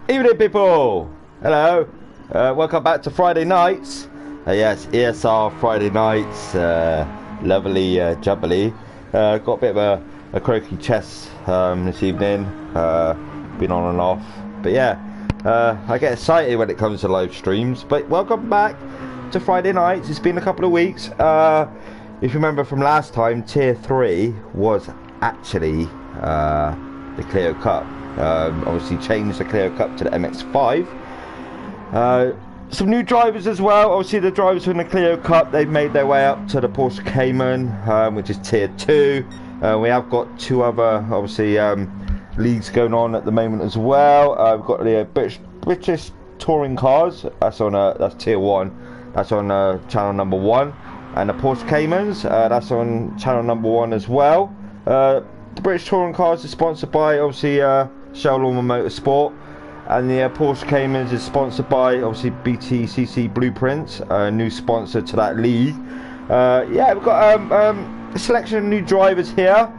Evening, people. Hello. Welcome back to Friday nights. Yes, ESR Friday nights. Lovely, jubbly. Got a bit of a croaky chest this evening. Been on and off, but yeah, I get excited when it comes to live streams. But welcome back to Friday nights. It's been a couple of weeks. If you remember from last time, Tier 3 was actually the Clio Cup. Obviously changed the Clio Cup to the MX5. Some new drivers as well. Obviously the drivers from the Clio Cup, they've made their way up to the Porsche Cayman, which is Tier 2. We have got two other, obviously, leagues going on at the moment as well. We've got the British touring cars. That's Tier 1. That's on channel number 1. And the Porsche Caymans, that's on channel number 1 as well. The British touring cars is sponsored by, obviously, Shell Lawman Motorsport. And the Porsche Caymans is sponsored by, obviously, BTCC Blueprints, a new sponsor to that league. Yeah, we've got a selection of new drivers here.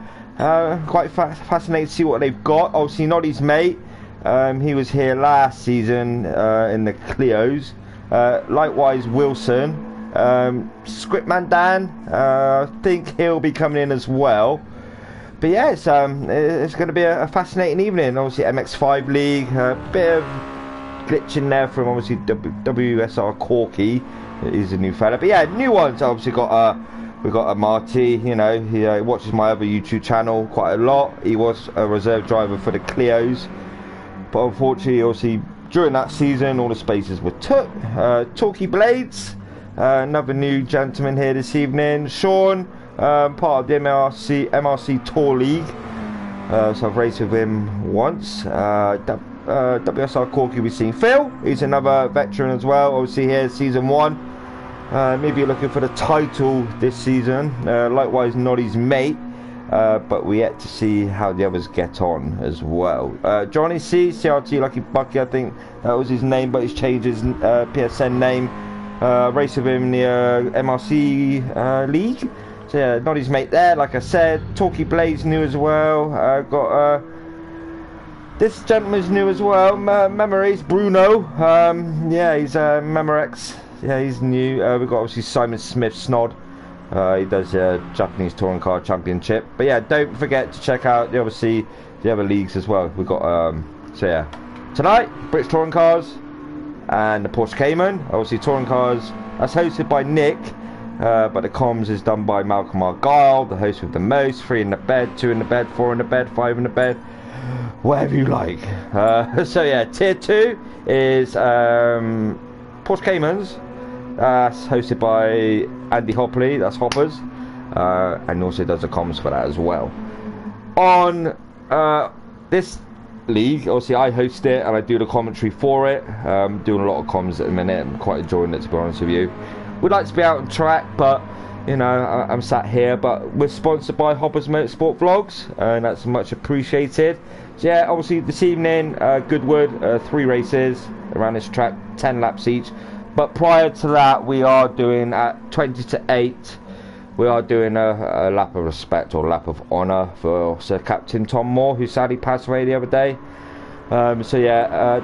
Quite fascinated to see what they've got. Obviously, Noddy's mate, he was here last season in the Clios. Likewise, Wilson. Scriptman Dan, I think he'll be coming in as well. But yeah, it's going to be a fascinating evening. Obviously, MX5 League, a bit of glitch in there from obviously WSR Corky. He's a new fella. But yeah, new ones. Obviously we've got a Marty. You know, he watches my other YouTube channel quite a lot. He was a reserve driver for the Clios, but unfortunately, obviously during that season, all the spaces were took. Talkie Blades. Another new gentleman here this evening, Sean, part of the MRC Tour League. So I've raced with him once. WSR Corky, we've seen Phil. He's another veteran as well. Obviously here, season 1. Maybe you're looking for the title this season. Likewise, Noddy's mate. But we yet to see how the others get on as well. Johnny C, CRT Lucky Bucky, I think that was his name, but he's changed his PSN name. Race with him in the MRC League. So yeah, Noddy's mate there, like I said. Talkie Blades new as well. Got this gentleman's new as well. Memories Bruno. Yeah, he's Memorex. Yeah, he's new. We've got obviously Simon Smith Snod. He does Japanese Touring Car Championship. But yeah, don't forget to check out the other leagues as well. We've got so yeah, tonight British Touring Cars and the Porsche Cayman. Obviously touring cars, that's hosted by Nick, but the comms is done by Malcolm Argyle, the host with the most. 3 in the bed, 2 in the bed, 4 in the bed, 5 in the bed, whatever you like. So yeah, Tier 2 is Porsche Caymans. That's hosted by Andy Hopley, that's Hoppers, and also does the comms for that as well. On this league, obviously I host it and I do the commentary for it. Doing a lot of comms at the minute. I'm quite enjoying it, to be honest with you. We'd like to be out on track, but you know, I'm sat here. But we're sponsored by Hoppers Motorsport Vlogs, and that's much appreciated. So yeah, obviously this evening, Goodwood, 3 races around this track, 10 laps each. But prior to that, we are doing at 20 to 8. We are doing a lap of respect, or lap of honour, for Sir Captain Tom Moore, who sadly passed away the other day. So yeah,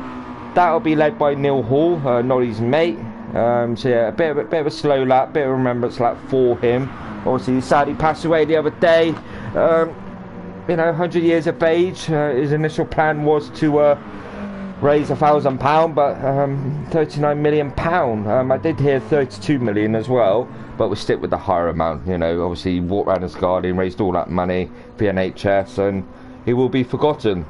that'll be led by Neil Hall, Noddy's mate. So yeah, a bit of a slow lap, bit of a remembrance lap for him. Obviously, he sadly passed away the other day. You know, 100 years of age. His initial plan was to raise £1,000, but 39 million pound. I did hear 32 million as well, but we stick with the higher amount. You know, obviously he walked around his garden, raised all that money for NHS, and he will be forgotten.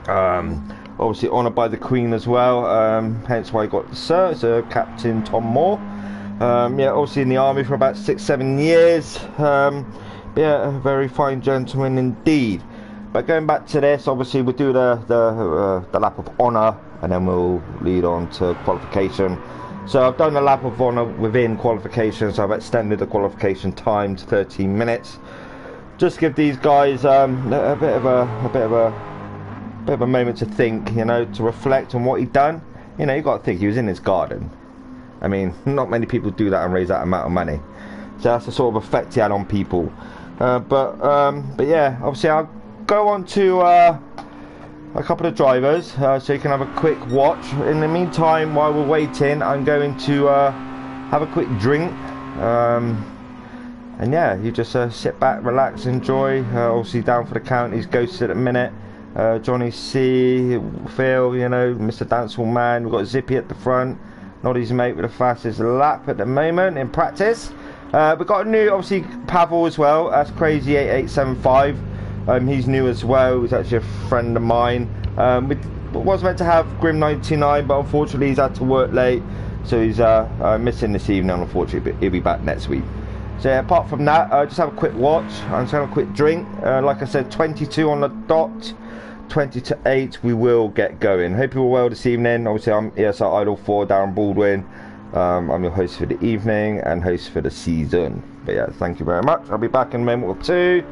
Obviously honoured by the Queen as well, hence why he got the Sir Captain Tom Moore. Yeah, obviously in the army for about 6-7 years. Yeah, a very fine gentleman indeed. But going back to this, obviously we'll do the lap of honour, and then we'll lead on to qualification. So I've done the lap of honour within qualification, so I've extended the qualification time to 13 minutes. Just give these guys a bit of a moment to think, you know, to reflect on what he'd done. You know, you got to think he was in his garden. I mean, not many people do that and raise that amount of money. So that's the sort of effect he had on people. But yeah, obviously I'll go on to a couple of drivers, so you can have a quick watch. In the meantime, while we're waiting, I'm going to have a quick drink, and yeah, you just sit back, relax, enjoy. Obviously down for the count is Ghosted at the minute, Johnny C, Phil, you know, Mr. Dancehall Man. We've got Zippy at the front, Noddy's mate with the fastest lap at the moment in practice. We've got a new, obviously, Pavel as well. That's Crazy 8875. He's new as well. He's actually a friend of mine. We was meant to have Grim 99, but unfortunately he's had to work late, so he's missing this evening, unfortunately, but he'll be back next week. So yeah, apart from that, just have a quick watch. I'm just having a quick drink. Like I said, 22 on the dot. 20 to 8, we will get going. Hope you all well this evening. Obviously, I'm ESR Idol 4, Darren Baldwin. I'm your host for the evening and host for the season. But yeah, thank you very much. I'll be back in a moment or two.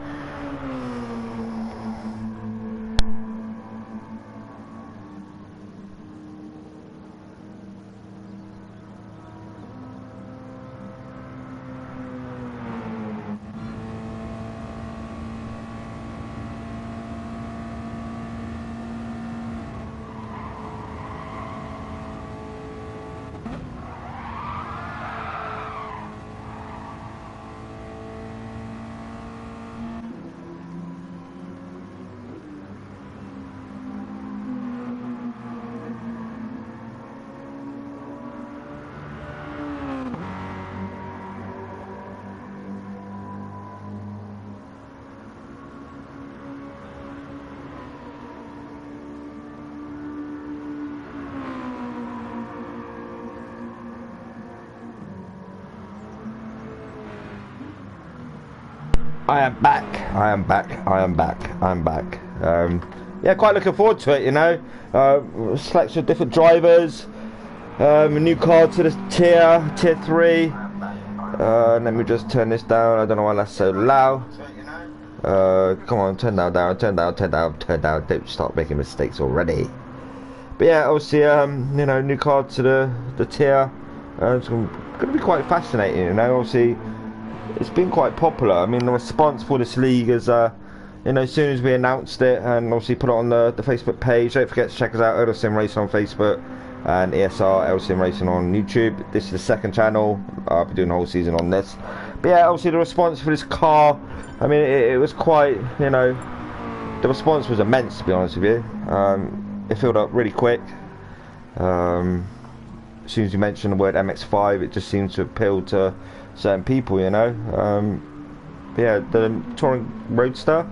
I am back. I am back. I am back. I'm back. Yeah, quite looking forward to it, you know. Selection of different drivers. A new car to the tier 3. Let me just turn this down. I don't know why that's so loud. Come on, turn that down, turn down, turn down, turn down. Don't start making mistakes already. But yeah, obviously, you know, new car to the tier. It's going to be quite fascinating, you know. Obviously, it's been quite popular. I mean, the response for this league is, you know, as soon as we announced it and obviously put it on the Facebook page. Don't forget to check us out, LSim Racing on Facebook and ESR LSim Racing on YouTube. This is the second channel. I'll be doing the whole season on this. But yeah, obviously the response for this car, I mean, it was quite, you know, the response was immense, to be honest with you. It filled up really quick. As soon as you mention the word MX5, it just seems to appeal to certain people, you know. But yeah, the Touring Roadster,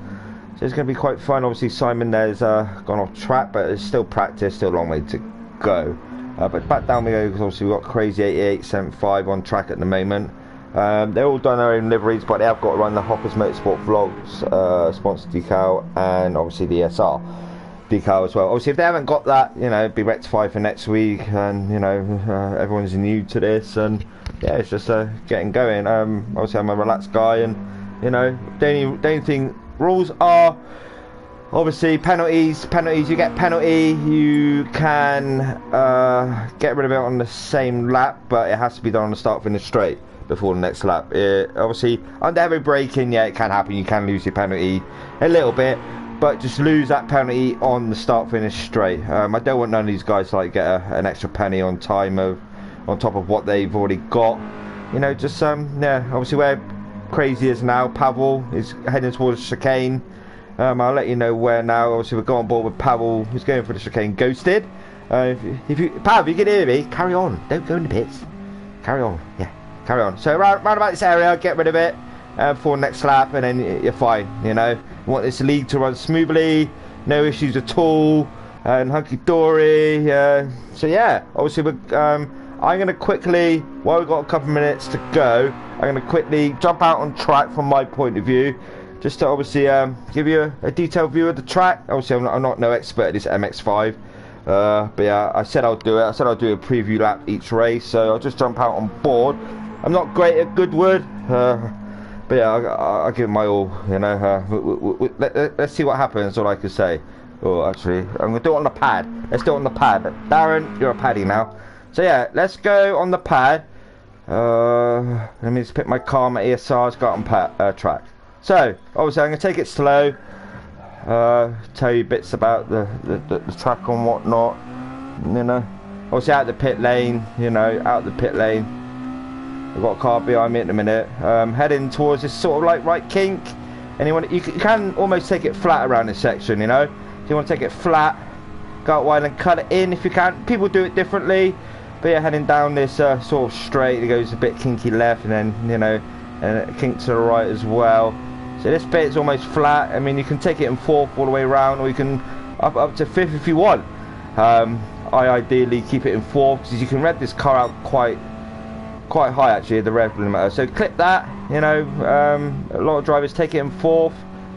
so it's going to be quite fun. Obviously Simon there's gone off track, but it's still practice, still a long way to go. But back down we go, because obviously we've got Crazy 8875 on track at the moment. They're all done their own liveries, but they have got to run the Hoppers Motorsport Vlogs sponsor decal, and obviously the ESR decal as well. Obviously if they haven't got that, you know, it'd be rectified for next week, and you know, everyone's new to this, and yeah, it's just getting going. Obviously I'm a relaxed guy, and you know, the only thing, rules are obviously penalties. You get penalty, you can get rid of it on the same lap, but it has to be done on the start finish straight before the next lap. Obviously under heavy braking, yeah, it can happen, you can lose your penalty a little bit, but just lose that penalty on the start finish straight. I don't want none of these guys to like get an extra penny on time on top of what they've already got, you know. Just yeah, obviously where Crazy is now, Pavel is heading towards chicane. I'll let you know where now. Obviously we'll go on board with Pavel, who's going for the chicane. Ghosted, if you Pavel, you can hear me, carry on, don't go in the pits, carry on, yeah, carry on. So round about this area, get rid of it for next lap, and then you're fine, you know. You want this league to run smoothly, no issues at all, and hunky-dory. So yeah, obviously we're I'm going to quickly, while we've got a couple of minutes to go, I'm going to quickly jump out on track from my point of view, just to obviously give you a detailed view of the track. Obviously I'm not no expert at this MX5, but yeah, I said I'll do it. I said I'll do a preview lap each race, so I'll just jump out on board. I'm not great at Goodwood, but yeah, I'll give it my all, you know. Let's see what happens, all I can say. Oh, actually, I'm going to do it on the pad. Let's do it on the pad. Darren, you're a paddy now. So yeah, let's go on the pad. Let me just pick my car, my ESR's got on track. So, obviously I'm going to take it slow. tell you bits about the track and whatnot, you know. Obviously out the pit lane, you know, out the pit lane. I've got a car behind me at the minute, heading towards this sort of like right kink. And you can almost take it flat around this section, you know. If you want to take it flat, go out wide and cut it in if you can. People do it differently, but yeah, heading down this sort of straight, it goes a bit kinky left, and then, you know, and a kink to the right as well. So this bit is almost flat. I mean, you can take it in fourth all the way around, or you can up to fifth if you want. I ideally keep it in fourth because you can rev this car out quite high actually, the rev limiter. So clip that, you know. A lot of drivers take it in fourth.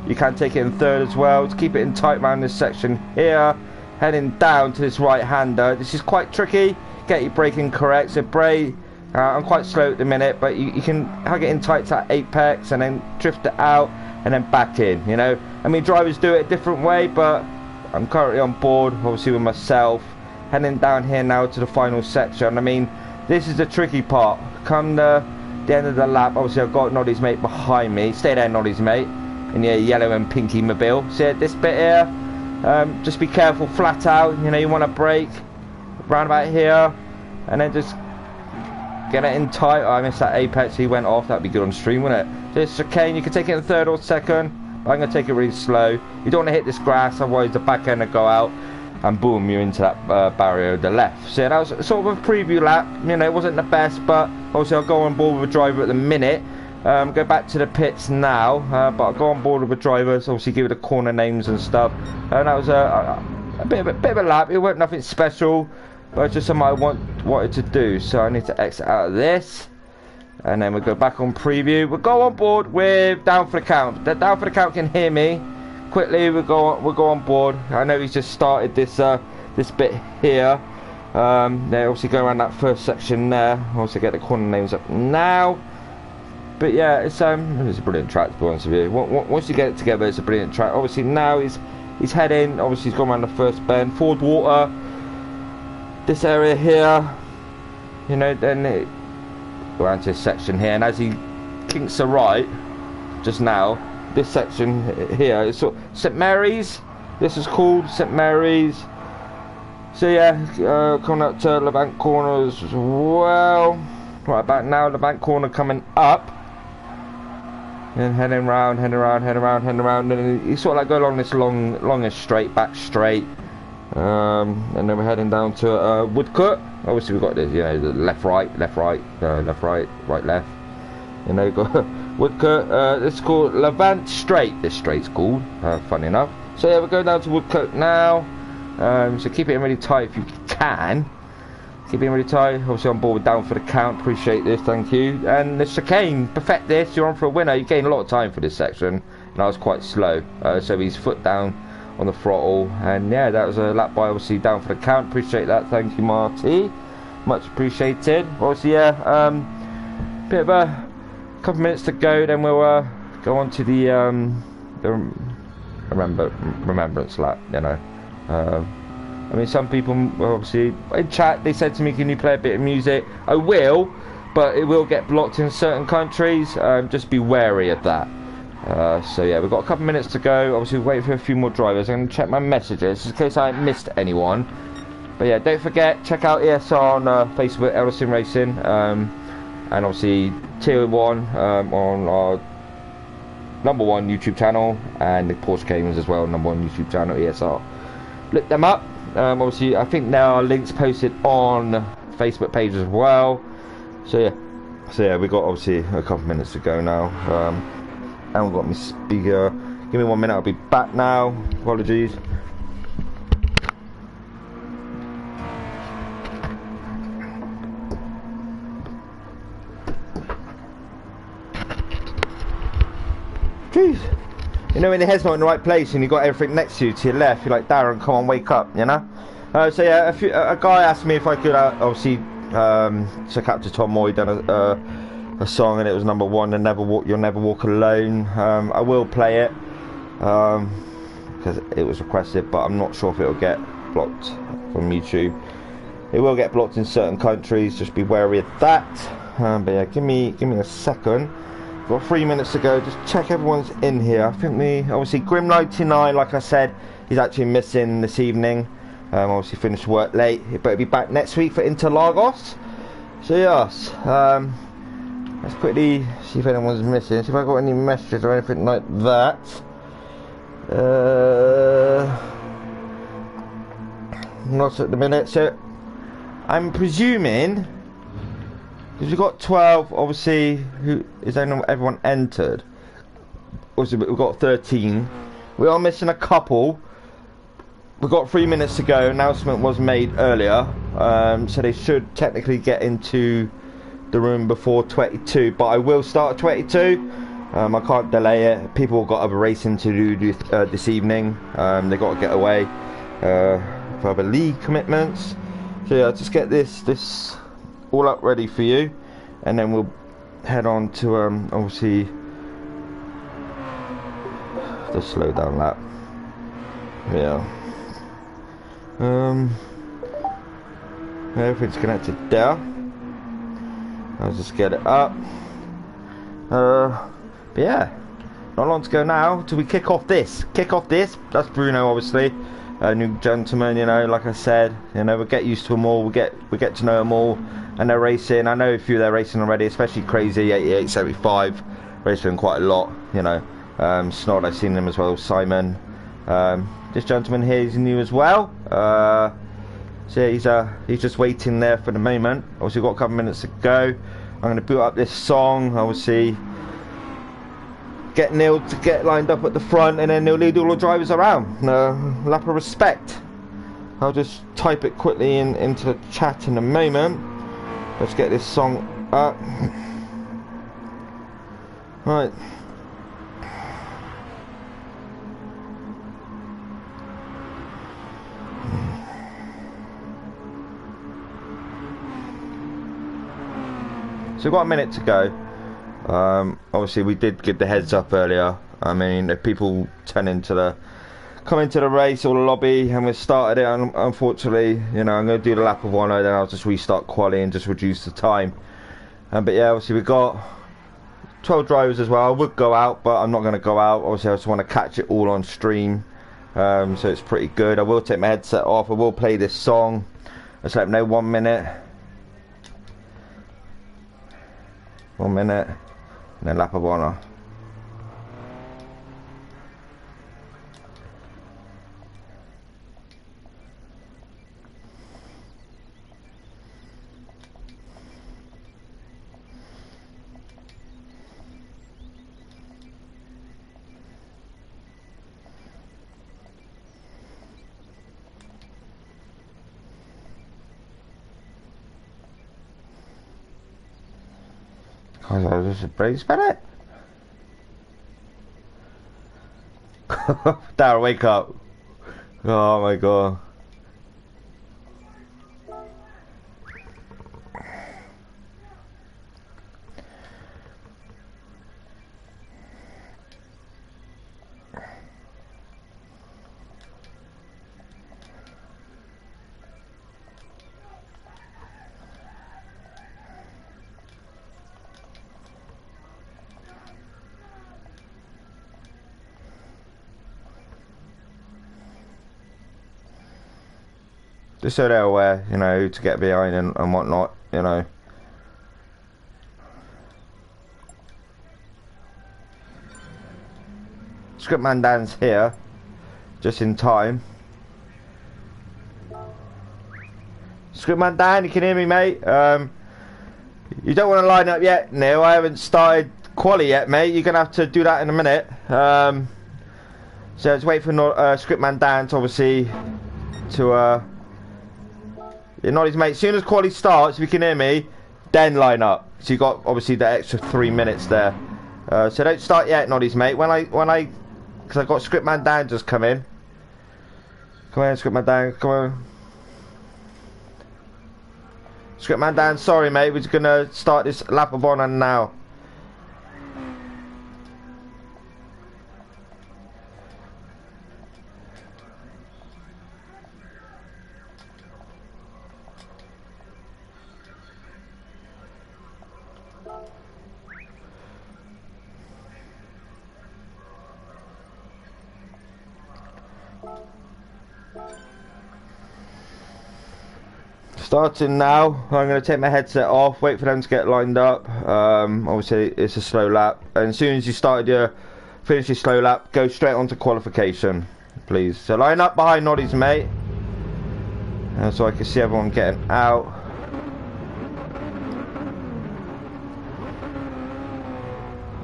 You can take it in third as well. To keep it in tight around this section here, heading down to this right hander. This is quite tricky. Get your braking correct. So brake. I'm quite slow at the minute, but you can hug it in tight to that apex and then drift it out and then back in, you know. I mean, drivers do it a different way, but I'm currently on board, obviously, with myself. Heading down here now to the final section. I mean, this is the tricky part. Come the end of the lap, obviously I've got Noddy's mate behind me. Stay there, Noddy's mate, in your yellow and pinky mobile. See this bit here? Just be careful, flat out. You know, you want to brake round about here, and then just get it in tight. Oh, I missed that apex, he went off. That'd be good on stream, wouldn't it? So it's chicane, you can take it in third or second. I'm going to take it really slow. You don't want to hit this grass, otherwise the back end will go out, and boom, you're into that barrier to the left. So that was sort of a preview lap. You know, it wasn't the best, but obviously I'll go on board with a driver at the minute. Go back to the pits now, but I'll go on board with the drivers, obviously give it the corner names and stuff. And that was a bit of a lap. It wasn't nothing special, but it's just something I wanted to do. So I need to exit out of this, and then we'll go back on preview. We'll go on board with Down for the Count. The Down for the Count can hear me. Quickly, we'll go on board. I know he's just started this this bit here. They obviously go around that first section there. Also get the corner names up now. But yeah, it's a brilliant track, to be honest with you. Once you get it together, it's a brilliant track. Obviously now he's heading. Obviously he's gone around the first bend, Ford Water. This area here, you know, then it go around to this section here, and as he kinks the right just now, this section here is sort of St Mary's. This is called St Mary's. So yeah, coming up to Levant corners as well. Right about now, Levant corner coming up, and heading round, and then you sort of like go along this longest straight, back straight. And then we're heading down to Woodcut. Obviously we've got this, you know, the left right, right left. You know, got Woodcut. This is called Levant Straight. This straight's called, funny enough. So yeah, we're going down to Woodcut now. So keep it in really tight if you can. Keep it in really tight. Obviously on board with Down for the Count. Appreciate this, thank you. And the chicane, perfect this. You're on for a winner. You gain a lot of time for this section, and I was quite slow. So he's foot down on the throttle, and yeah, that was a lap by obviously Down for the Count. Appreciate that, thank you, Marty, much appreciated. Obviously, yeah, bit of a couple minutes to go, then we'll go on to the remembrance lap. You know, I mean, some people obviously in chat they said to me, can you play a bit of music? I will, but it will get blocked in certain countries. Just be wary of that. So yeah, we've got a couple minutes to go. Obviously wait for a few more drivers. I'm going to check my messages in case I missed anyone. But yeah, don't forget, check out ESR on Facebook, Elderson Racing, and obviously Tier 1 on our #1 YouTube channel, and the Porsche Caymans as well, #1 YouTube channel, ESR. Look them up. Obviously I think there are links posted on Facebook page as well. So yeah, we've got obviously a couple minutes to go now. And we've got my speaker. Give me 1 minute, I'll be back now. Apologies. Jeez. You know, when your head's not in the right place and you've got everything next to you, to your left, you're like, Darren, come on, wake up, you know? So yeah, a guy asked me if I could obviously check out to Tom Moy, done a song, and it was #1, and You'll Never Walk Alone. I will play it because it was requested, but I'm not sure if it'll get blocked from YouTube. It will get blocked in certain countries, just be wary of that. But yeah, give me a second. got 3 minutes to go. Just check everyone's in here. I think obviously Grim 99, like I said, he's actually missing this evening. Obviously finished work late. He better be back next week for Interlagos. So yes, let's quickly see if anyone's missing. See if I got any messages or anything like that. Not at the minute. So I'm presuming, because we've got 12, obviously, who is everyone entered? Obviously, we've got 13. We are missing a couple. We've got 3 minutes to go. Announcement was made earlier, so they should technically get into the room before 22. But I will start at 22. I can't delay it. People have got other racing to do this evening. They've got to get away for other league commitments. So yeah, just get this all up ready for you, and then we'll head on to obviously the slow down lap. Yeah. Everything's connected there. I'll just get it up. But yeah, not long to go now till we kick off this. That's Bruno, obviously. A new gentleman, you know, like I said, you know, we'll get used to them all, we get to know them all, and they're racing. I know a few they're racing already, especially Crazy 8875, racing quite a lot, you know. Snod, I've seen them as well, Simon. This gentleman here is new as well. So yeah, he's just waiting there for the moment. Obviously, we've got a couple minutes to go. I'm going to boot up this song, obviously. Get Neil to get lined up at the front, and then he'll lead all the drivers around. Lap of respect. I'll just type it quickly into the chat in a moment. Let's get this song up. Right. So we've got a minute to go. Obviously we did give the heads up earlier. I mean, if people come into the race or the lobby and we started it, unfortunately, you know, I'm going to do the lap of 1, then I'll just restart quali and just reduce the time. But yeah, obviously we've got 12 drivers as well. I would go out, but I'm not going to go out. Obviously I just want to catch it all on stream, so it's pretty good. I will take my headset off. I will play this song. Let's let them know 1 minute. 1 minute, and then lap of honour. Oh, this is pretty spin it. Darryl, wake up. Oh my god. Just so they're aware, you know, to get behind and whatnot, you know. Scriptman Dan's here, just in time. Scriptman Dan, you can hear me, mate? You don't want to line up yet, Neil. I haven't started quali yet, mate. You're going to have to do that in a minute. So let's wait for Scriptman Dan to obviously you're not his mate. As soon as quali starts, if you can hear me, then line up. So you got obviously the extra 3 minutes there. So don't start yet, not his mate. Because I got Scriptman Dan just come in. Come on, Scriptman Dan, come on. Scriptman Dan, sorry mate, we're just gonna start this lap of honour now. Starting now. I'm going to take my headset off, wait for them to get lined up. Obviously it's a slow lap, and as soon as you finish your slow lap, go straight on to qualification, please. So line up behind Noddy's mate, so I can see everyone getting out.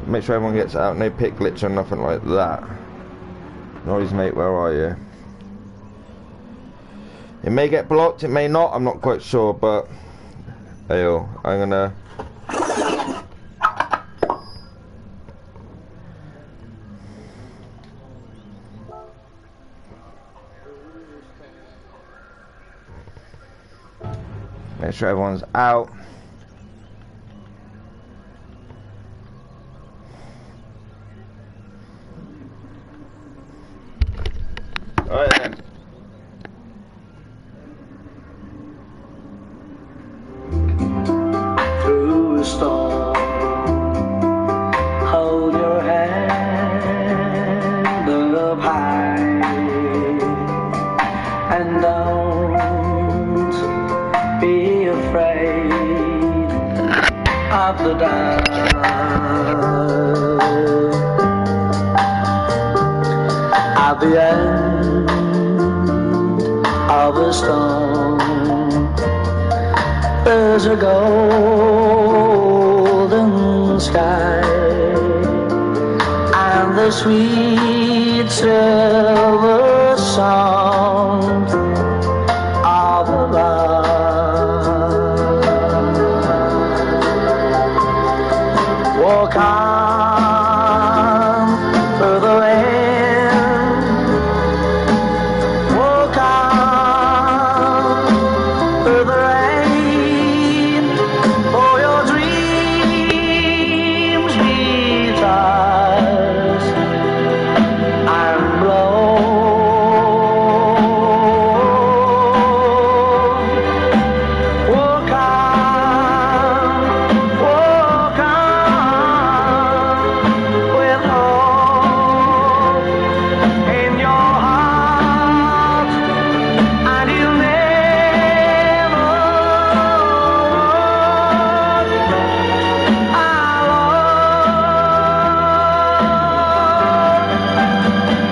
Make sure everyone gets out, no pit glitch or nothing like that. Noddy's mate, where are you? It may get blocked, it may not, I'm not quite sure, but I'm gonna make sure everyone's out. Alright then. Through a storm, hold your hand up high, and don't be afraid of the dark. At the end of a storm, there's a golden sky and the sweet silver sound of love. Walk on through the wind, walk on through the rain, for your dreams meet us and blow. Walk on with hope in your heart, and you'll never walk alone.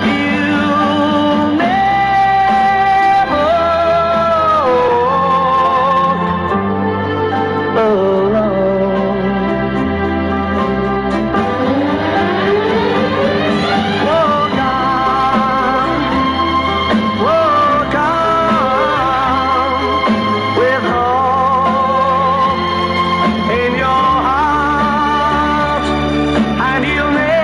You'll never walk alone. Walk on with hope in your heart, and you'll never walk alone.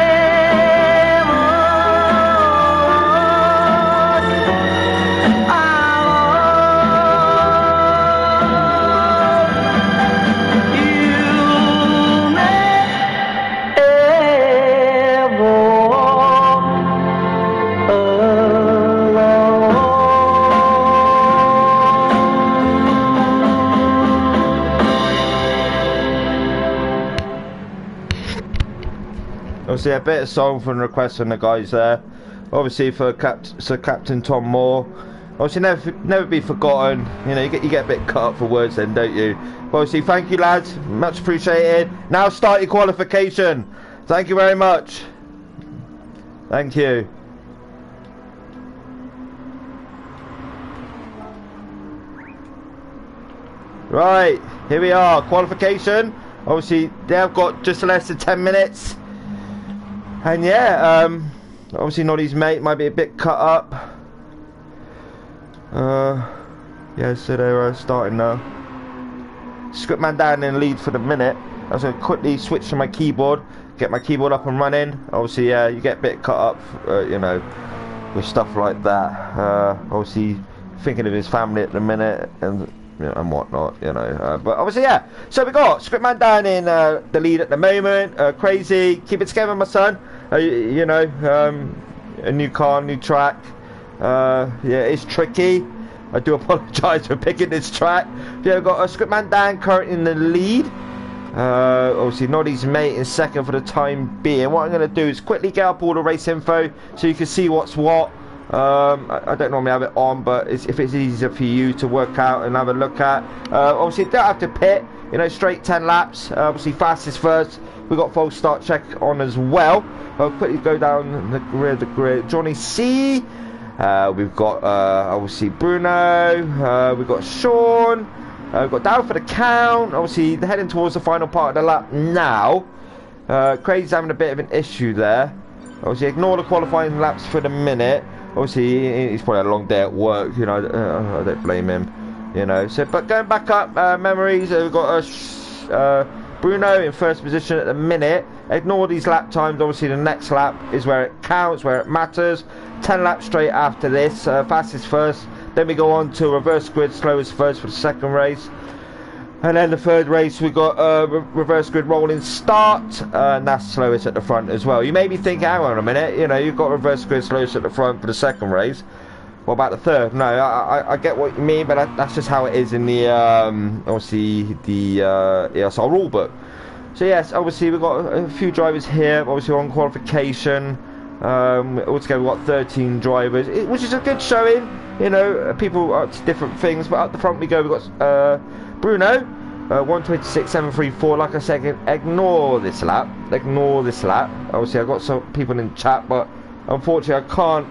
You'll never walk Obviously a bit of song from the request from the guys there. Obviously for Sir Captain Tom Moore. Obviously never be forgotten. You know, you get a bit cut up for words then, don't you? But obviously thank you lads, much appreciated. Now start your qualification. Thank you very much. Thank you. Right, here we are, qualification. Obviously they've got just less than 10 minutes. And yeah, obviously Noddy's mate might be a bit cut up. Yeah, so they're starting now. Scriptman down in the lead for the minute. I was going to quickly switch to my keyboard, get my keyboard up and running. Obviously, yeah, you get a bit cut up, you know, with stuff like that. Obviously, thinking of his family at the minute and and whatnot, you know. But obviously, yeah. So we got Scriptman down in the lead at the moment. Crazy, keep it together, my son. You know, a new car, new track. Yeah, it's tricky. I do apologise for picking this track. Yeah, we've got Scriptman Dan currently in the lead. Obviously Noddy's mate in second for the time being. What I'm going to do is quickly get up all the race info so you can see what's what. I don't normally have it on, but if it's easier for you to work out and have a look at. Obviously, don't have to pit, you know, straight 10 laps. Obviously, fastest first. We've got false start check on as well. I'll quickly go down the grid. Johnny C. We've got obviously Bruno. We've got Sean. We've got down for the count. Obviously, they're heading towards the final part of the lap now. Craig's having a bit of an issue there. Obviously, ignore the qualifying laps for the minute. Obviously, he's probably had a long day at work. You know, I don't blame him. You know, so but going back up memories, we've got Bruno in first position at the minute. Ignore these lap times. Obviously, the next lap is where it counts, where it matters. 10 laps straight after this. Fastest first. Then we go on to reverse grid, slowest first for the second race. And then the third race, we've got reverse grid rolling start, and that's slowest at the front as well. You may be thinking, hang on a minute, you know, you've got reverse grid slowest at the front for the second race. What about the third? No, I get what you mean, but that's just how it is in the, obviously, the ESR rulebook. So yes, obviously we've got a few drivers here, obviously on qualification. Altogether we've got 13 drivers, which is a good showing. You know, people are to different things, but up the front we go. We've got Bruno, 126.734. Like I said, ignore this lap. Ignore this lap. Obviously, I've got some people in chat, but unfortunately, I can't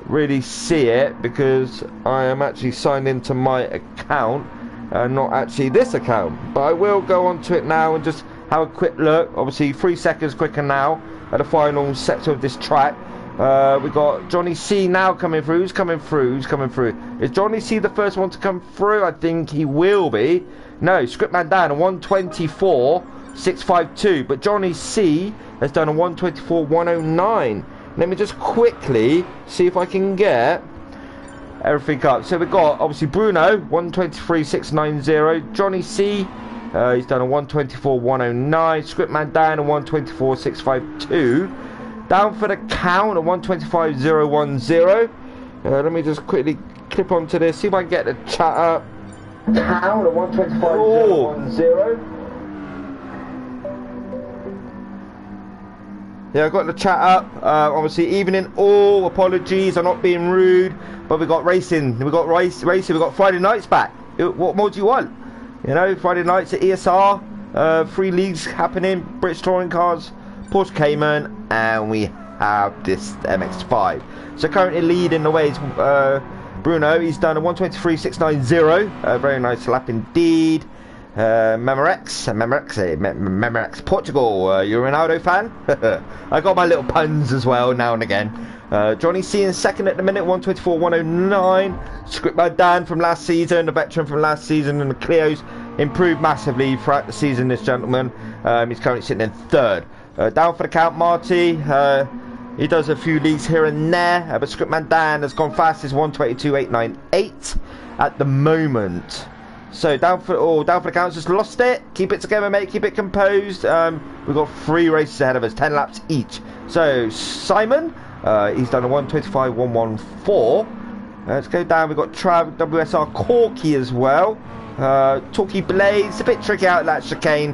really see it because I am actually signed into my account and not actually this account. But I will go on to it now and just have a quick look. Obviously, 3 seconds quicker now at the final sector of this track. We've got Johnny C now coming through. Who's coming through? Who's coming through? Is Johnny C the first one to come through? I think he will be. No, Scriptman Dan, a 124.652. But Johnny C has done a 124.109. Let me just quickly see if I can get everything up. So we've got, obviously, Bruno, 123.690. Johnny C, he's done a 124.109. Scriptman Dan, a 124.652. Down for the count, a 125.010. Let me just quickly clip onto this, see if I can get the chat up. Count, a 125.010. Yeah, I got the chat up. Obviously, evening all. Apologies, I'm not being rude, but we got racing. We got racing. We got Friday nights back. What more do you want? You know, Friday nights at ESR. 3 leagues happening. British touring cars, Porsche Cayman, and we have this MX5. So currently leading the way is Bruno. He's done a 123.690. Very nice lap indeed. Memorex Portugal. You're a Ronaldo fan? I got my little puns as well now and again. Johnny C in second at the minute, 124.109. Scriptman Dan from last season, the veteran from last season, and the Clio's improved massively throughout the season, this gentleman. He's currently sitting in third. Down for the count, Marty. He does a few leagues here and there, but Scriptman Dan has gone fastest, 122.898 at the moment. So down for the count, just lost it. Keep it together, mate. Keep it composed. We've got 3 races ahead of us, 10 laps each. So Simon, he's done a 125.114. Let's go down. We've got Trav WSR Corky as well. Talkie Blades, a bit tricky out that chicane.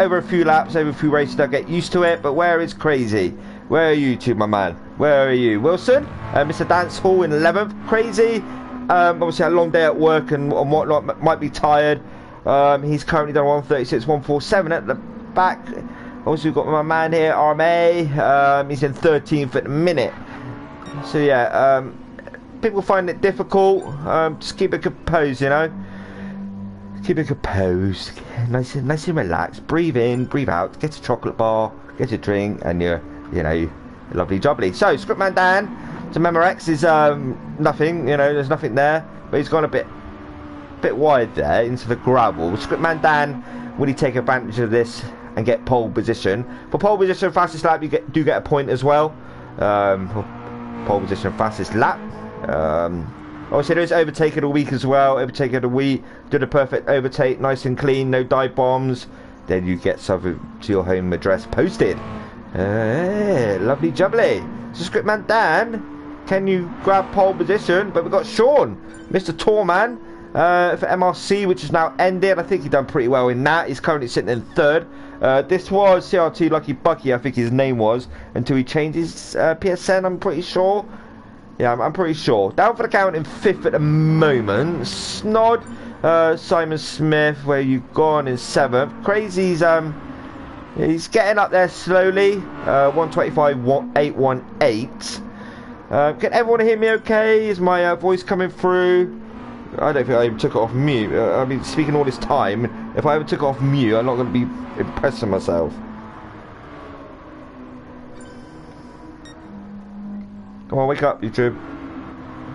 Over a few laps, over a few races, they'll get used to it. But where is Crazy? Where are you two, my man? Where are you? Wilson, Mr. Dance Hall in 11th. Crazy, obviously had a long day at work and whatnot, might be tired. He's currently done 136.147 at the back. Also, we've got my man here, RMA. He's in 13th at the minute. So yeah, people find it difficult. Just keep it composed, you know. Keep it composed, nice and relaxed. Breathe in, breathe out. Get a chocolate bar, get a drink, and you're, you know, lovely jubbly. So Scriptman Dan to Memorex is nothing. You know, there's nothing there, but he's gone a bit wide there into the gravel. Scriptman Dan, will he take advantage of this and get pole position? For pole position, fastest lap, you do get a point as well. Pole position, fastest lap. Obviously there is overtake of the week as well. Overtake of the week, did a perfect overtake, nice and clean, no dive bombs. Then you get something to your home address posted. Lovely jubbly. So Scriptman Dan, can you grab pole position? But we've got Sean, Mr. Torman, for MRC, which is now ended. I think he's done pretty well in that. He's currently sitting in third. This was CRT Lucky Bucky, I think his name was, until he changed his PSN, I'm pretty sure. Yeah, I'm pretty sure. Down for the count in 5th at the moment. Snod, Simon Smith, where you gone in 7th. Crazy's he's getting up there slowly. 125.818. Can everyone hear me okay? Is my voice coming through? I don't think I even took it off mute. I've been speaking all this time. If I ever took it off mute, I'm not going to be impressing myself. Come on, wake up, YouTube.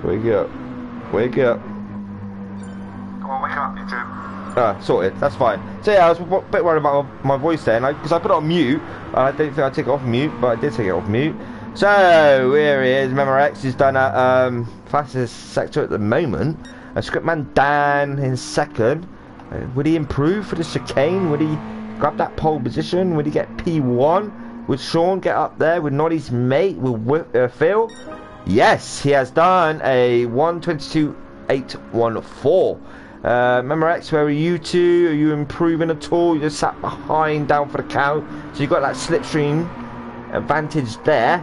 Wake up. Wake up. Come on, wake up, YouTube. Ah, sorted. That's fine. So yeah, I was a bit worried about my voice then, because I put it on mute. I didn't think I'd take it off mute, but I did take it off mute. So, here he is. Remember, X has done a fastest sector at the moment. Scriptman Dan in 2nd. Would he improve for the chicane? Would he grab that pole position? Would he get P1? Would Sean get up there? Would Noddy's mate? Will Phil? Yes, he has done a 122.814. Remember X, where are you two? Are you improving at all? You just sat behind down for the count. So you got that slipstream advantage there.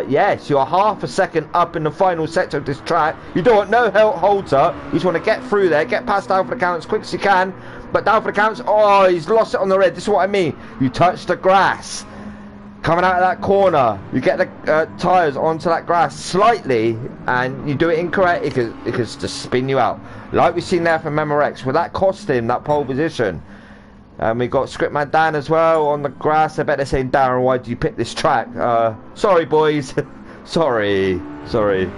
Yes, you are half a second up in the final sector of this track. You don't want no holds up. You just want to get through there, get past down for the count as quick as you can. But down for the counts, oh, he's lost it on the red. This is what I mean. You touch the grass. Coming out of that corner, you get the tyres onto that grass slightly, and you do it incorrect, it could just spin you out. Like we've seen there from Memorex, will that cost him that pole position? And we got Scriptman Dan as well on the grass. I bet they're saying, Darren, why did you pick this track? Sorry, boys. sorry. You know.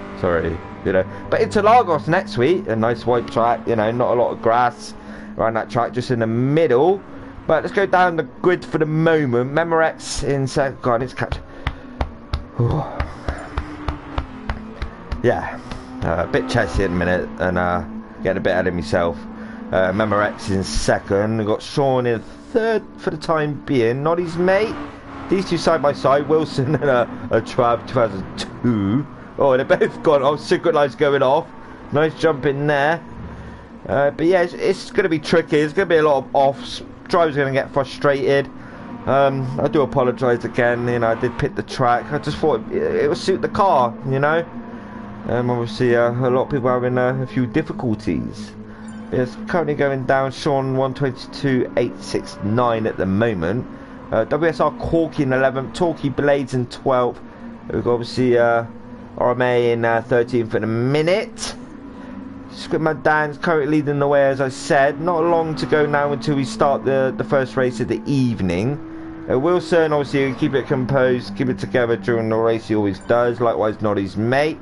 But Interlagos next week, a nice wide track. You know, not a lot of grass around that track, just in the middle. But let's go down the grid for the moment. Memorex in 2nd. God, it's catch. Yeah, a bit chesty in a minute, and getting a bit ahead of myself. Memorex in 2nd. We've got Sean in 3rd for the time being. Noddy's mate. These two side by side. Wilson and a Trav 2002. Oh, they're both gone off. Synchronized going off. Nice jump in there. But yeah, it's going to be tricky. There's going to be a lot of offs. Drivers are going to get frustrated. I do apologise again. You know, I did pit the track. I just thought it would suit the car. You know. Obviously, a lot of people are having a few difficulties. It's currently going down. Sean 122.869 at the moment. WSR Corky in 11th. Torquay Blades in 12th. We've got obviously RMA in 13th in a minute. Scriptman Dan's currently leading the way, as I said. Not long to go now until we start the first race of the evening. Wilson, obviously, keep it composed, keep it together during the race. He always does. Likewise, Noddy's mate.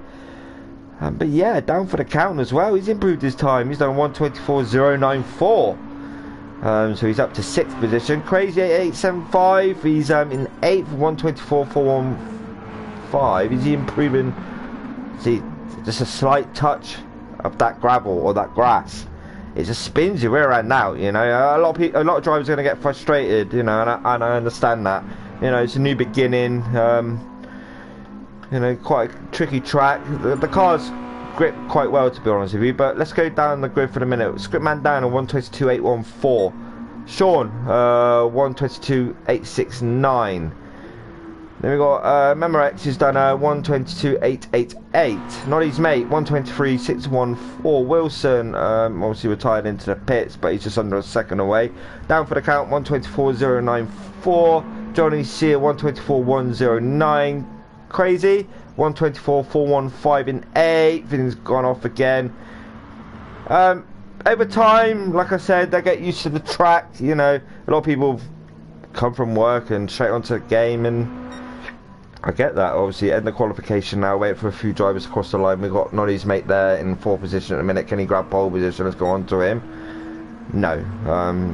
But yeah, down for the count as well. He's improved his time. He's done 124.094. So he's up to 6th position. Crazy 8875. He's in 8th, 124.415. Is he improving? See, just a slight touch of that gravel or that grass, it just spins you around now. You know, a lot of drivers are going to get frustrated. You know, and I understand that. You know, it's a new beginning. You know, quite a tricky track. The car's grip quite well, to be honest with you. But let's go down the grid for the minute. Scriptman down on 122.814. Sean 122.869. Then we got Memorex who's done 122.888. Noddy's mate 123.614. Wilson obviously retired into the pits, but he's just under a second away. Down for the count 124.094. Johnny Sear 124.109. Crazy 124.415 in 8th. Things gone off again. Over time, like I said, they get used to the track. You know, a lot of people come from work and straight onto the game, and I get that. Obviously, end the qualification now. Wait for a few drivers across the line. We've got Noddy's mate there in 4th position at the minute. Can he grab pole position? Let's go on to him. No,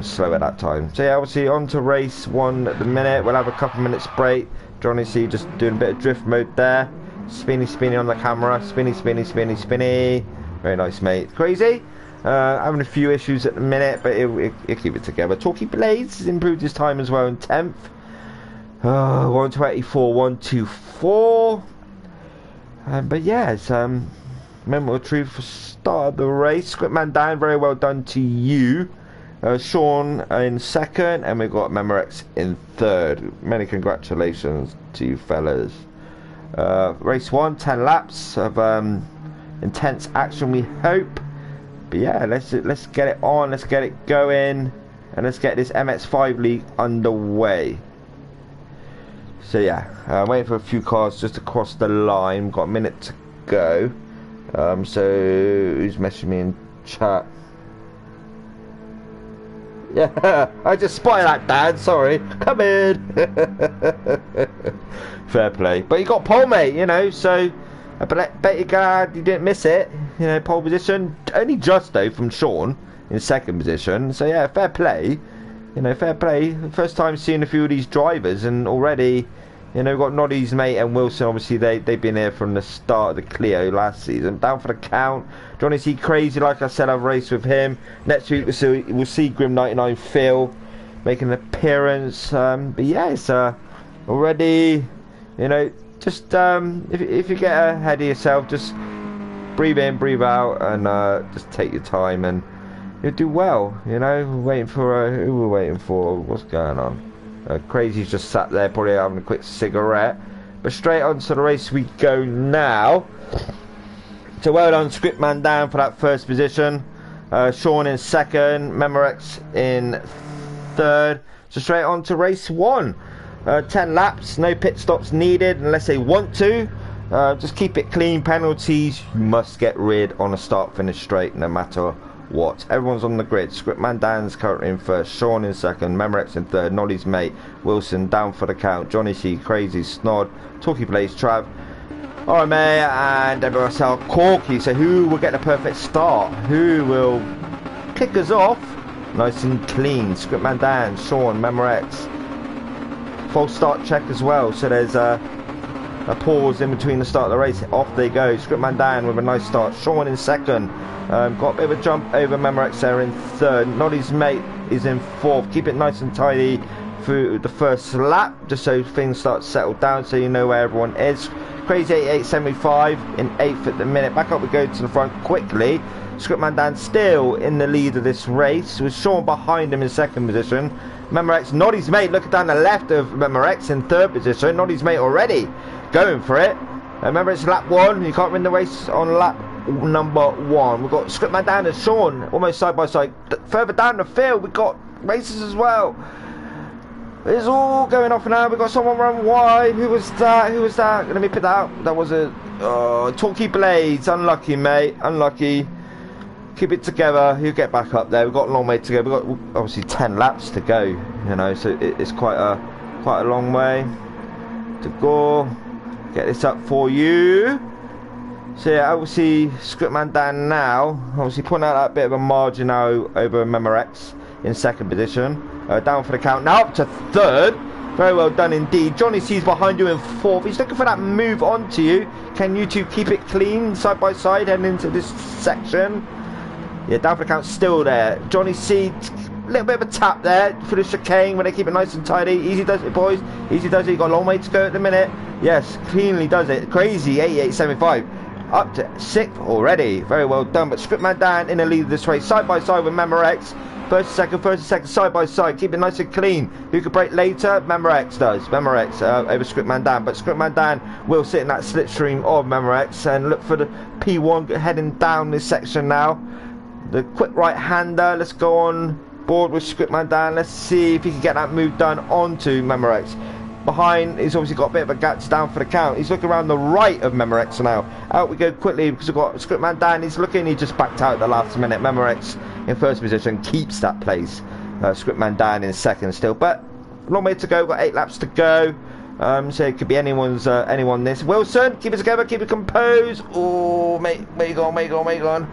slow at that time. So yeah, obviously on to race 1 at the minute. We'll have a couple minutes break. Johnny C just doing a bit of drift mode there. Spinny on the camera. Spinny. Very nice, mate. Crazy. Having a few issues at the minute, but he'll keep it together. Torquay Blades has improved his time as well in 10th. 124.124. But yeah, it's memorable truth for start of the race. Scriptman Dan, very well done to you. Sean in 2nd, and we've got Memorex in 3rd. Many congratulations to you fellas. Race 1, 10 laps of intense action, we hope. But yeah, let's get it on, let's get it going, and let's get this MX5 league underway. So yeah, waiting for a few cars just to cross the line. We've got a minute to go. So who's messaging me in chat? Yeah, I just spotted that, Dad. Sorry, come in. Fair play, but you got pole, mate. You know, so I bet you're glad you didn't miss it. You know, pole position only just though from Sean in second position. So yeah, fair play. You know, fair play. First time seeing a few of these drivers, and already, you know, we've got Noddy's mate and Wilson. Obviously, they've been here from the start of the Clio last season. Down for the count. Johnny C Crazy, like I said, I've raced with him. Next week we'll see Grim 99 Phil making an appearance. But yeah, it's already, you know, just if you get ahead of yourself, just breathe in, breathe out, and just take your time, and you'll do well. You know, we're waiting for who we're waiting for. What's going on? Crazy's just sat there, probably having a quick cigarette. But straight on to the race we go now. So well done, Scriptman down for that first position. Sean in second, Memorex in third. So straight on to race 1. 10 laps, no pit stops needed unless they want to. Just keep it clean. Penalties you must get rid on a start finish straight, no matter what. Everyone's on the grid. Scriptman Dan's currently in first, Sean in second, Memorex in third, Nolly's mate Wilson down for the count, Johnny C Crazy, Snod, Talkie Plays, Trav, RMA, and everyone else Corky. So who will get the perfect start? Who will kick us off nice and clean? Scriptman Dan, Sean, Memorex. False start check as well, so there's a pause in between the start of the race. Off they go. Scriptman Dan with a nice start. Sean in second. Got a bit of a jump over Memorex there in third. Noddy's mate is in fourth. Keep it nice and tidy through the first lap, just so things start to settle down, so you know where everyone is. Crazy 8875 in 8th at the minute. Back up we go to the front quickly. Scriptman Dan still in the lead of this race, with Sean behind him in second position. Memorex, Noddy's mate looking down the left of Memorex in third position. Noddy's mate already going for it. Remember, it's lap 1. You can't win the race on lap number 1. We've got Scriptman Dan and Sean almost side by side. Further down the field, we've got races as well. It's all going off now. We've got someone run wide. Who was that? Who was that? Let me pick that out. That was a Talkie Blades. Unlucky, mate. Unlucky. Keep it together. He'll get back up there. We've got a long way to go. We've got obviously 10 laps to go. You know, so it's quite a long way to go. Get this up for you. So yeah, obviously Scriptman Dan now, obviously putting out that bit of a margin now over Memorex in second position. Down for the count now, up to third. Very well done indeed. Johnny C's behind you in fourth. He's looking for that move onto you. Can you two keep it clean side by side heading into this section? Yeah, down for the count still there. Johnny C, little bit of a tap there for the chicane when they keep it nice and tidy. Easy does it, boys. Easy does it. You've got a long way to go at the minute. Yes, cleanly does it. Crazy 8875. Up to 6th already. Very well done. But Scriptman Dan in the lead of this race, side by side with Memorex. First and second, side by side. Keep it nice and clean. Who could break later? Memorex does. Memorex over Scriptman Dan. But Scriptman Dan will sit in that slipstream of Memorex and look for the P1 heading down this section now. The quick right-hander. Let's go on board with Scriptman Dan. Let's see if he can get that move done onto Memorex. Behind, he's obviously got a bit of a gap down for the count. He's looking around the right of Memorex now. Out we go quickly because we've got Scriptman Dan. He's looking, he just backed out at the last minute. Memorex in first position keeps that place. Scriptman Dan in second still, but long way to go. Got 8 laps to go. So it could be anyone's anyone this. Wilson, keep it together, keep it composed. Oh, mate, where you going, where you going, where you going?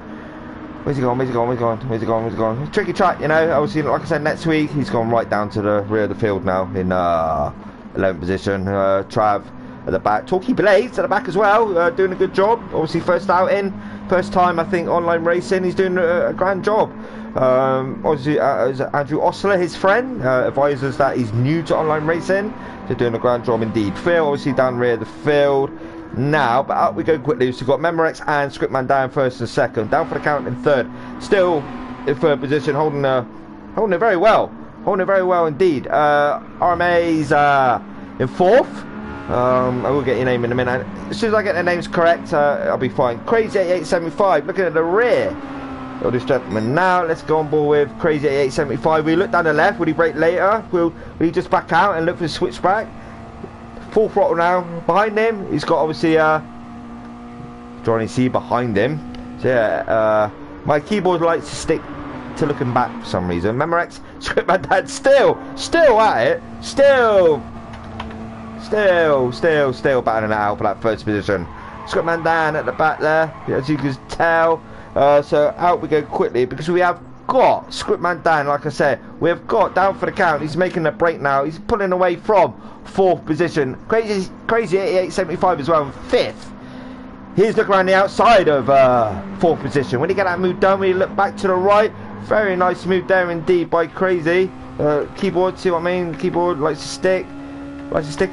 Where's he gone? Where's he gone? Where's he gone? Where's he gone? Where's he gone? Tricky track, you know. Obviously, like I said, next week he's gone right down to the rear of the field now in 11th position. Trav at the back. Talkie Blades at the back as well, doing a good job. Obviously, first outing, first time I think online racing. He's doing a grand job. Obviously, Andrew Osler, his friend, advises that he's new to online racing. So doing a grand job indeed. Phil, obviously down rear of the field. Now, but up we go quickly. So we've got Memorex and Scriptman down first and second. Down for the count in third. Still in third position, holding it very well. Holding it very well indeed. RMA's in fourth. I will get your name in a minute. As soon as I get the names correct, I'll be fine. Crazy 8875, looking at the rear of this gentleman now. Let's go on board with Crazy 8875. We look down the left. Will he brake later? Will he just back out and look for the switchback? Full throttle now. Behind him, he's got obviously Johnny C behind him. So yeah, my keyboard likes to stick to looking back for some reason. Memorex, Scriptman Dad still at it. Still battling it out for that first position. Scriptman Dan at the back there, as you can tell. So out we go quickly because we have got Scriptman Dan, like I said, we have got down for the count. He's making a break now. He's pulling away from 4th position. Crazy 8875 as well in 5th. He's looking around the outside of 4th position. When he get that move done, when he look back to the right, very nice move there indeed by Crazy. Keyboard, see what I mean? Keyboard likes to stick.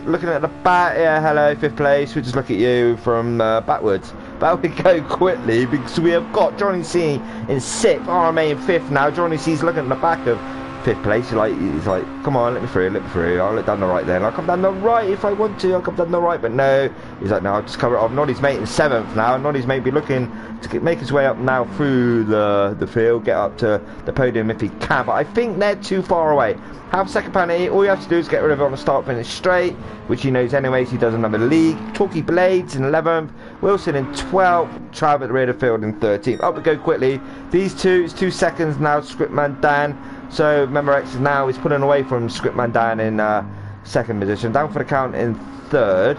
Looking at the back. Yeah, hello, 5th place. We just look at you from backwards. But we go quickly because we have got Johnny C in 6th, RMA in 5th now. Johnny C's looking at the back of 5th place. He's like, come on, let me through. I'll look down the right then. I'll come down the right if I want to. I'll come down the right, but no. He's like, no, I'll just cover it off. Noddy's mate in 7th now. Noddy's mate be looking to make his way up now through the field, get up to the podium if he can. But I think they're too far away. Half second penalty. All you have to do is get rid of it on the start finish straight, which he knows anyways. He does another league. Talkie Blades in 11th. Wilson in 12th. Trav at the rear of the field in 13th. Up we go quickly. These two, it's 2 seconds now. Scriptman Dan. So Memorex is now pulling away from Scriptman Dan in 2nd position. Down for the count in 3rd.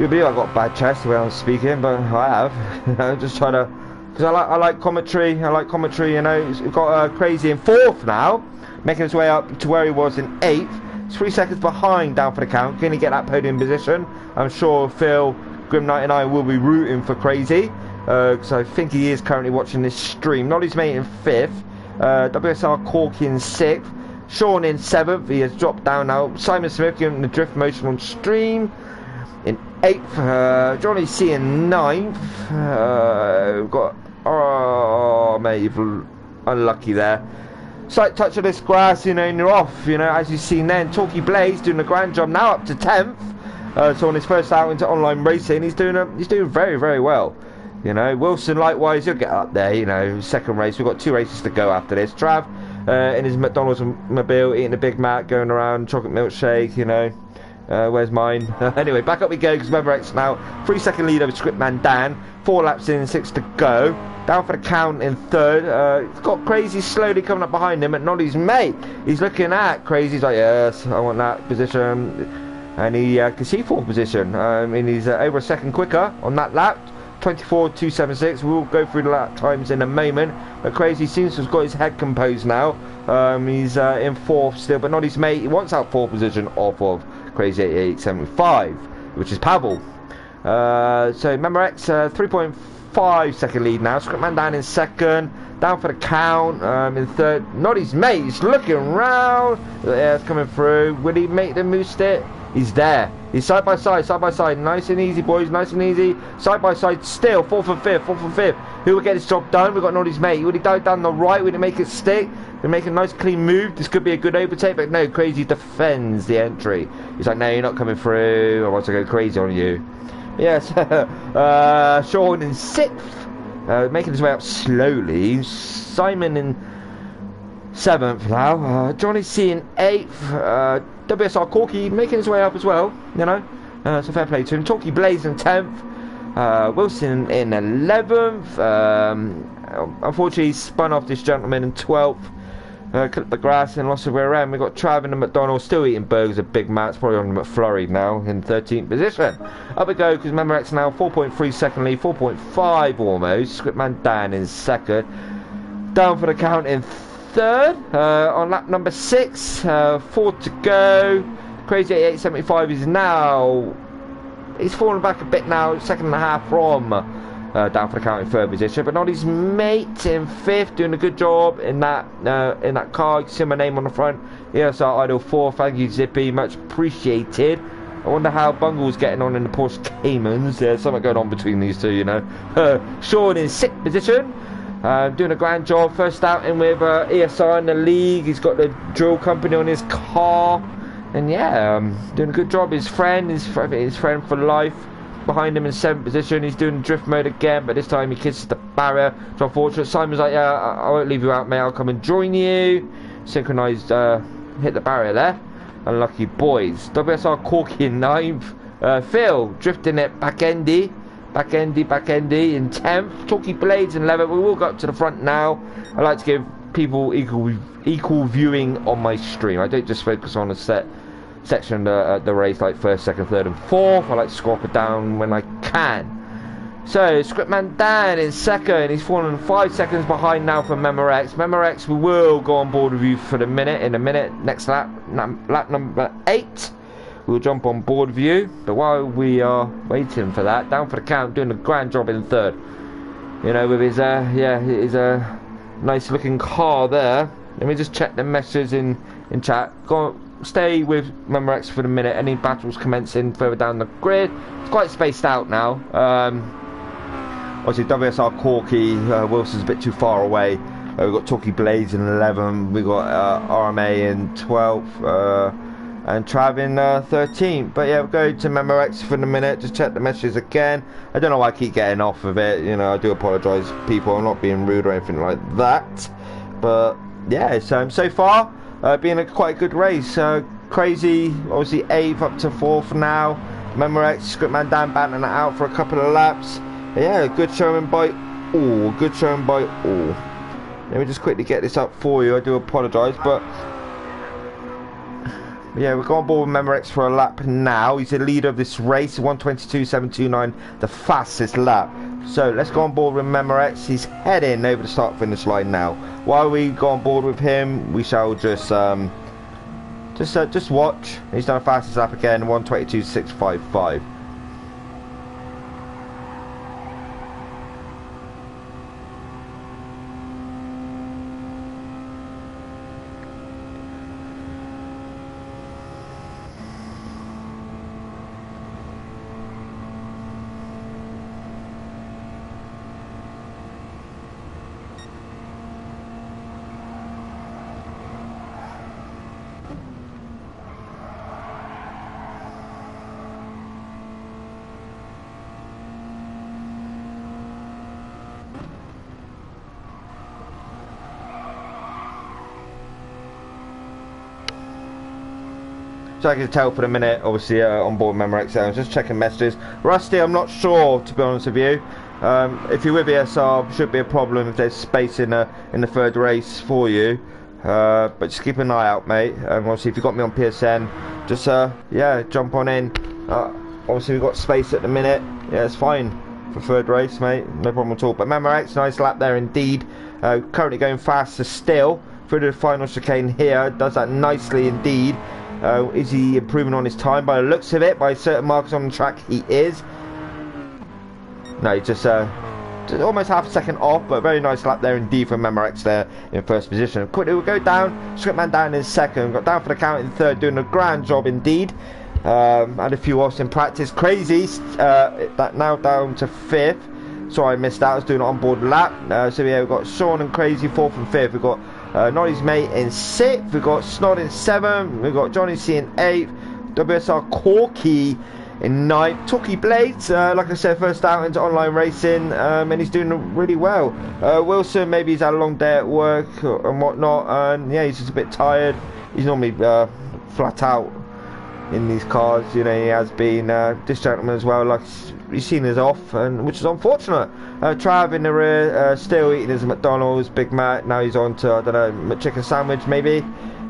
You'll believe I've got a bad chest the way I'm speaking, but I have. You know, just trying to, because I like commentary. You know. We've got Crazy in 4th now, making his way up to where he was in 8th. It's 3 seconds behind down for the count. Can he get that podium position? I'm sure Phil Grimknight and I will be rooting for Crazy, because I think he is currently watching this stream. Noddy's mate in 5th. WSR Corky in 6th. Sean in 7th. He has dropped down now. Simon Smith giving the drift motion on stream in 8th. Johnny C in 9th. We've got, oh mate, you've unlucky there. Slight touch of this grass, you know, and you're off, you know, as you've seen then. Talkie Blaze doing a grand job now, up to 10th. So on his first out into online racing, he's doing very, very well. You know, Wilson likewise, he'll get up there, you know, 2nd race. We've got 2 races to go after this. Trav in his McDonald's mobile, eating a Big Mac, going around, chocolate milkshake, you know. Where's mine? Anyway, back up we go, because Memorex now 3-second lead over Scriptman Dan. 4 laps in, 6 to go. Down for the count in 3rd. It's got Crazy slowly coming up behind him, but Noddy's mate, he's looking at Crazy. He's like, yes, I want that position. And he can see 4th position. And he's over a second quicker on that lap. 24.276. We'll go through the lap times in a moment, but Crazy seems to have got his head composed now. He's in 4th still, but not his mate. He wants that 4th position off of Crazy 8875, which is Pavel. So Memorex 3.5 second lead now. Scriptman down in 2nd. Down for the count in 3rd. Not his mate. He's looking round. The air's coming through. Will he make the move stick? He's there. He's side by side. Nice and easy, boys. Nice and easy. Side by side still. 4th and 5th. Who will get this job done? We've got Noddy's mate. Will he dive down the right? Will he make it stick? He'll make a nice clean move. This could be a good overtake, but no, Crazy defends the entry. He's like, no, you're not coming through. I want to go crazy on you. Yes. Sean in 6th. Making his way up slowly. Simon in 7th now. Johnny C in 8th. WSR Corky making his way up as well, you know. So fair play to him. Talkie Blaze in 10th. Wilson in 11th. Unfortunately, he spun off this gentleman in 12th. Clipped the grass and lost the rear end. We've got Trav in the McDonald's still eating burgers at Big Macs, probably on the McFlurry now in 13th position. Up we go, because Memorex now 4.3 second lead, 4.5 almost. Scriptman Dan in 2nd. Down for the count in 3rd. On lap number 6, 4 to go. Crazy 8875 is now, he's fallen back a bit now, 2nd and a half from down for the count in 3rd position, but not his mate in 5th, doing a good job in that car. You can see my name on the front. ESR Idol 4, thank you Zippy, much appreciated. I wonder how Bungle's getting on in the Porsche Caymans. There's something going on between these two, you know. Sean in 6th position. Doing a grand job. First outing with ESR in the league. He's got the drill company on his car. And yeah, doing a good job. His friend for life behind him in 7th position. He's doing drift mode again, but this time he kisses the barrier. It's unfortunate. Simon's like, yeah, I won't leave you out, mate. I'll come and join you. Synchronised, hit the barrier there. Unlucky boys. WSR Corky in 9th. Phil drifting it back-endy in 10th. Talkie Blades in 11th. We will go up to the front now. I like to give people equal viewing on my stream. I don't just focus on a section of the race like 1st, 2nd, 3rd and 4th. I like to score it down when I can. So Scriptman Dan in 2nd. He's fallen 5 seconds behind now for Memorex. Memorex, we will go on board with you for in a minute. Next lap number 8. We'll jump on board with you. But while we are waiting for that, Down for the Count doing a grand job in 3rd. You know, with his his nice looking car there. Let me just check the messages in chat. Go on, stay with Memorex for the minute. Any battles commencing further down the grid. It's quite spaced out now. Obviously WSR Corky, Wilson's a bit too far away. We've got Talkie Blades in 11th. We've got RMA in 12th. And Trav in 13th. But yeah, we'll go to Memorex for the minute. Just check the messages again. I don't know why I keep getting off of it. You know, I do apologise, people. I'm not being rude or anything like that. But yeah, so far, been quite a good race. Crazy, obviously 8th up to 4th now. Memorex, Scriptman Dan battling it out for a couple of laps. But yeah, good showing by all. Good showing by all. Let me just quickly get this up for you. I do apologise, but yeah, we're going on board with Memorex for a lap now. He's the leader of this race, 1:22.729, the fastest lap. So let's go on board with Memorex. He's heading over the start finish line now. While we go on board with him, we shall just watch. He's done a fastest lap again, 1:22.655. So I can tell for the minute, obviously on board Memorex, I was just checking messages. Rusty, I'm not sure, to be honest with you. If you're with ESR, should be a problem if there's space in the 3rd race for you. But just keep an eye out, mate. Obviously, if you've got me on PSN, just yeah, jump on in. Obviously, we've got space at the minute. Yeah, it's fine for 3rd race, mate. No problem at all. But Memorex, nice lap there indeed. Currently going faster still through the final chicane here. Does that nicely indeed. Is he improving on his time? By the looks of it, by certain markers on the track, he is. No, he's just almost half a second off, but a very nice lap there indeed from Memorex there in 1st position. Quickly, we'll go down. Scriptman down in 2nd. Got Down for the Count in 3rd, doing a grand job indeed. Had a few offs in practice. Crazy. That now down to 5th. Sorry, I missed out. I was doing an on-board lap. So yeah, we've got Sean and Crazy 4th and 5th. We've got Noddy's mate in 6th, we've got Snod in 7th, we've got Johnny C in 8th, WSR Corky in 9th, Talkie Blades, like I said, first out into online racing, and he's doing really well. Wilson, maybe he's had a long day at work and whatnot, and yeah, he's just a bit tired. He's normally flat out in these cars, you know. He has been this gentleman as well, like he's seen us off, and which is unfortunate. Trav in the rear, still eating his McDonald's Big Mac. Now he's on to, I don't know, chicken sandwich maybe.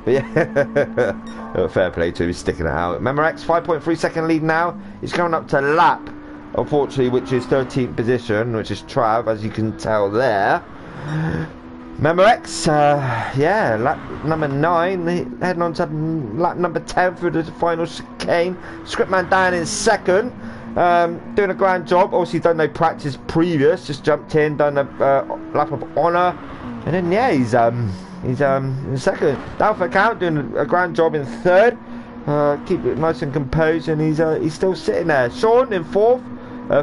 But yeah, fair play to him, he's sticking it out. Memorex 5.3 second lead now. He's coming up to lap, unfortunately, which is 13th position, which is Trav, as you can tell there. Memorex, yeah, lap number 9, heading on to lap number 10 through the final chicane. Scriptman down in 2nd, doing a grand job. Obviously done no practice previous, just jumped in, done a lap of honour, and then yeah, he's in 2nd. Down for the Count, doing a grand job in 3rd. Keep it nice and composed, and he's still sitting there. Sean in 4th,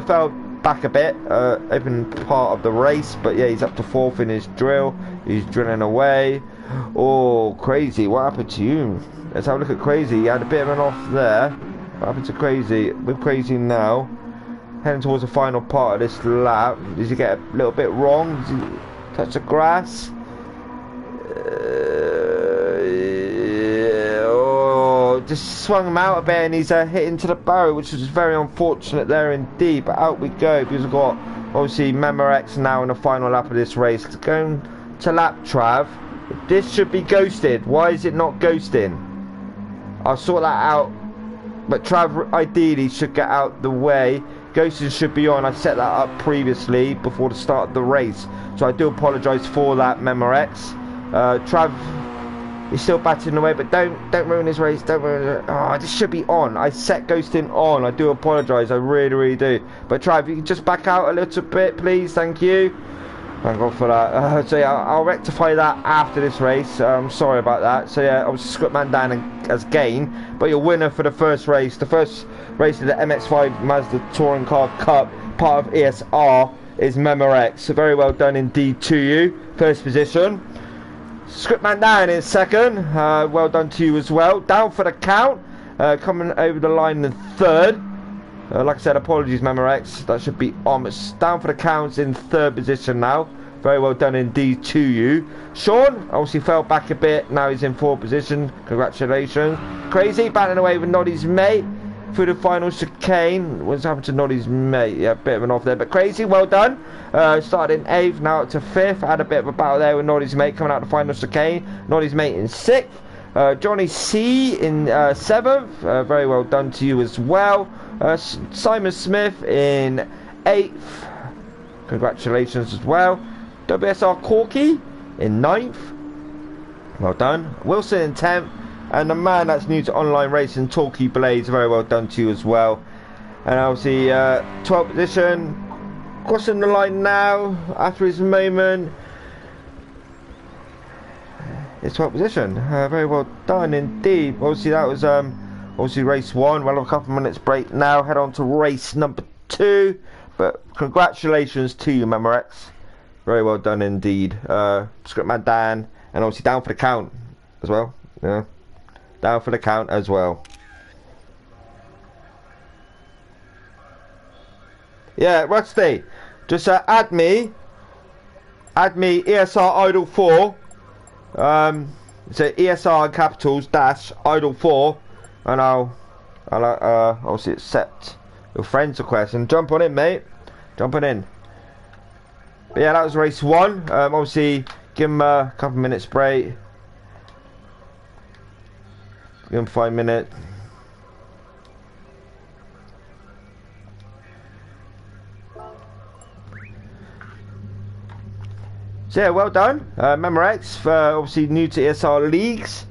fell back a bit, open part of the race, but yeah, he's up to 4th in his drill. He's drilling away. Oh, Crazy, what happened to you? Let's have a look at Crazy. He had a bit of an off there. What happened to Crazy? With Crazy now, heading towards the final part of this lap. Did he get a little bit wrong? Did he touch the grass? Oh, just swung him out a bit and he's hit into the barrier, which was very unfortunate there indeed. But out we go because we've got obviously Memorex now in the final lap of this race. Going to lap Trav. This should be ghosted. Why is it not ghosting? I'll sort that out. But Trav ideally should get out the way. Ghosting should be on. I set that up previously before the start of the race. So I do apologise for that, Memorex. Trav is still batting away, but don't ruin his race. Don't ruin it. Oh, this should be on. I set ghosting on. I do apologise. I really do. But Trav, you can just back out a little bit, please. Thank you. Thank God for that. So yeah, I'll rectify that after this race. I'm sorry about that. So yeah, I was Scriptman Dan as gain, but your winner for the first race of the MX5 Mazda Touring Car Cup, part of ESR, is Memorex. So very well done indeed to you. First position. Scriptman Dan in second. Well done to you as well. Down for the count. Coming over the line in third. Like I said, apologies Memorex, that should be on. It's down for the counts in third position now. Very well done indeed to you. Sean obviously fell back a bit, now he's in fourth position. Congratulations. Crazy battling away with Noddy's mate through the final chicane. What's happened to Noddy's mate? Yeah, a bit of an off there, but Crazy, well done. Started in 8th, now up to 5th. Had a bit of a battle there with Noddy's mate coming out the final chicane. Noddy's mate in 6th. Johnny C in 7th. Very well done to you as well. Simon Smith in 8th. Congratulations as well. WSR Corky in 9th. Well done. Wilson in 10th. And the man that's new to online racing, Torquay Blades, very well done to you as well. And obviously 12th position. Crossing the line now after his moment. It's 12th position. Very well done indeed. Obviously that was obviously race 1. We'll have a couple of minutes break now. Head on to race number 2. But congratulations to you, Memorex. Very well done indeed. Scriptman Dan, and obviously down for the count as well. Yeah, down for the count as well. Yeah, Rusty, just add me ESR Idol 4. So ESR capitals dash Idol 4, and I'll obviously accept your friend's request and jump on in, mate. Jumping in. But yeah, that was race 1. Obviously, give him a couple minutes break. Give him 5 minutes. So yeah, well done, Memorex, obviously new to ESR leagues.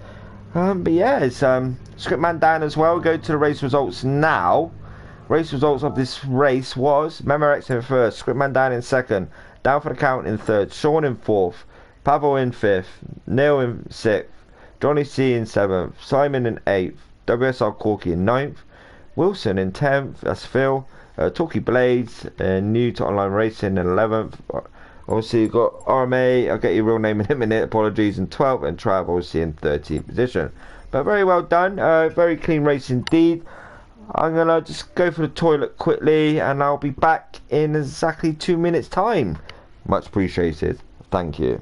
But yeah, it's Scriptman Dan as well. Go to the race results now. Race results of this race was Memorex in first, Scriptman Dan in second, down for the count in third, Sean in fourth, Pavel in fifth, Neil in sixth, Johnny C in seventh, Simon in eighth, WSR Corky in ninth, Wilson in 10th, that's Phil, Torquay Blades, new to online racing in 11th. Obviously you've got RMA, I'll get your real name in a minute, apologies, in 12th, and Trav obviously in 13th position. But very well done, very clean race indeed. I'm going to just go for the toilet quickly and I'll be back in exactly 2 minutes time. Much appreciated, thank you.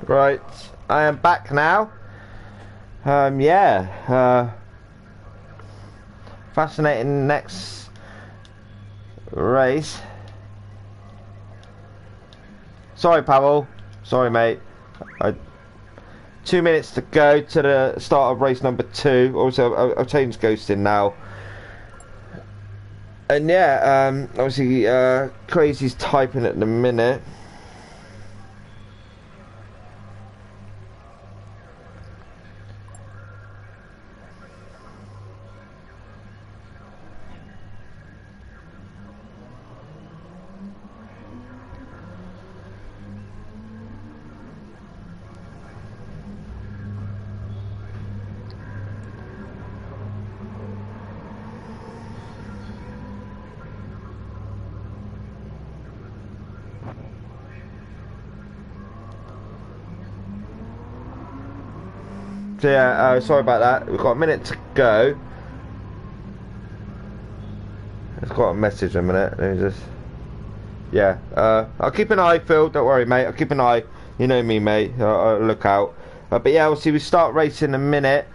Right, I am back now. Yeah, fascinating next race. Sorry, Pavel. Sorry, mate. 2 minutes to go to the start of race number 2. Also, I've changed ghosting now. And yeah, obviously, Crazy's typing at the minute. So yeah, sorry about that. We've got a minute to go. It's got a message in a minute. Let me just... Yeah, I'll keep an eye, Phil. Don't worry, mate. I'll keep an eye. You know me, mate. I'll look out. But yeah, obviously we start racing in a minute.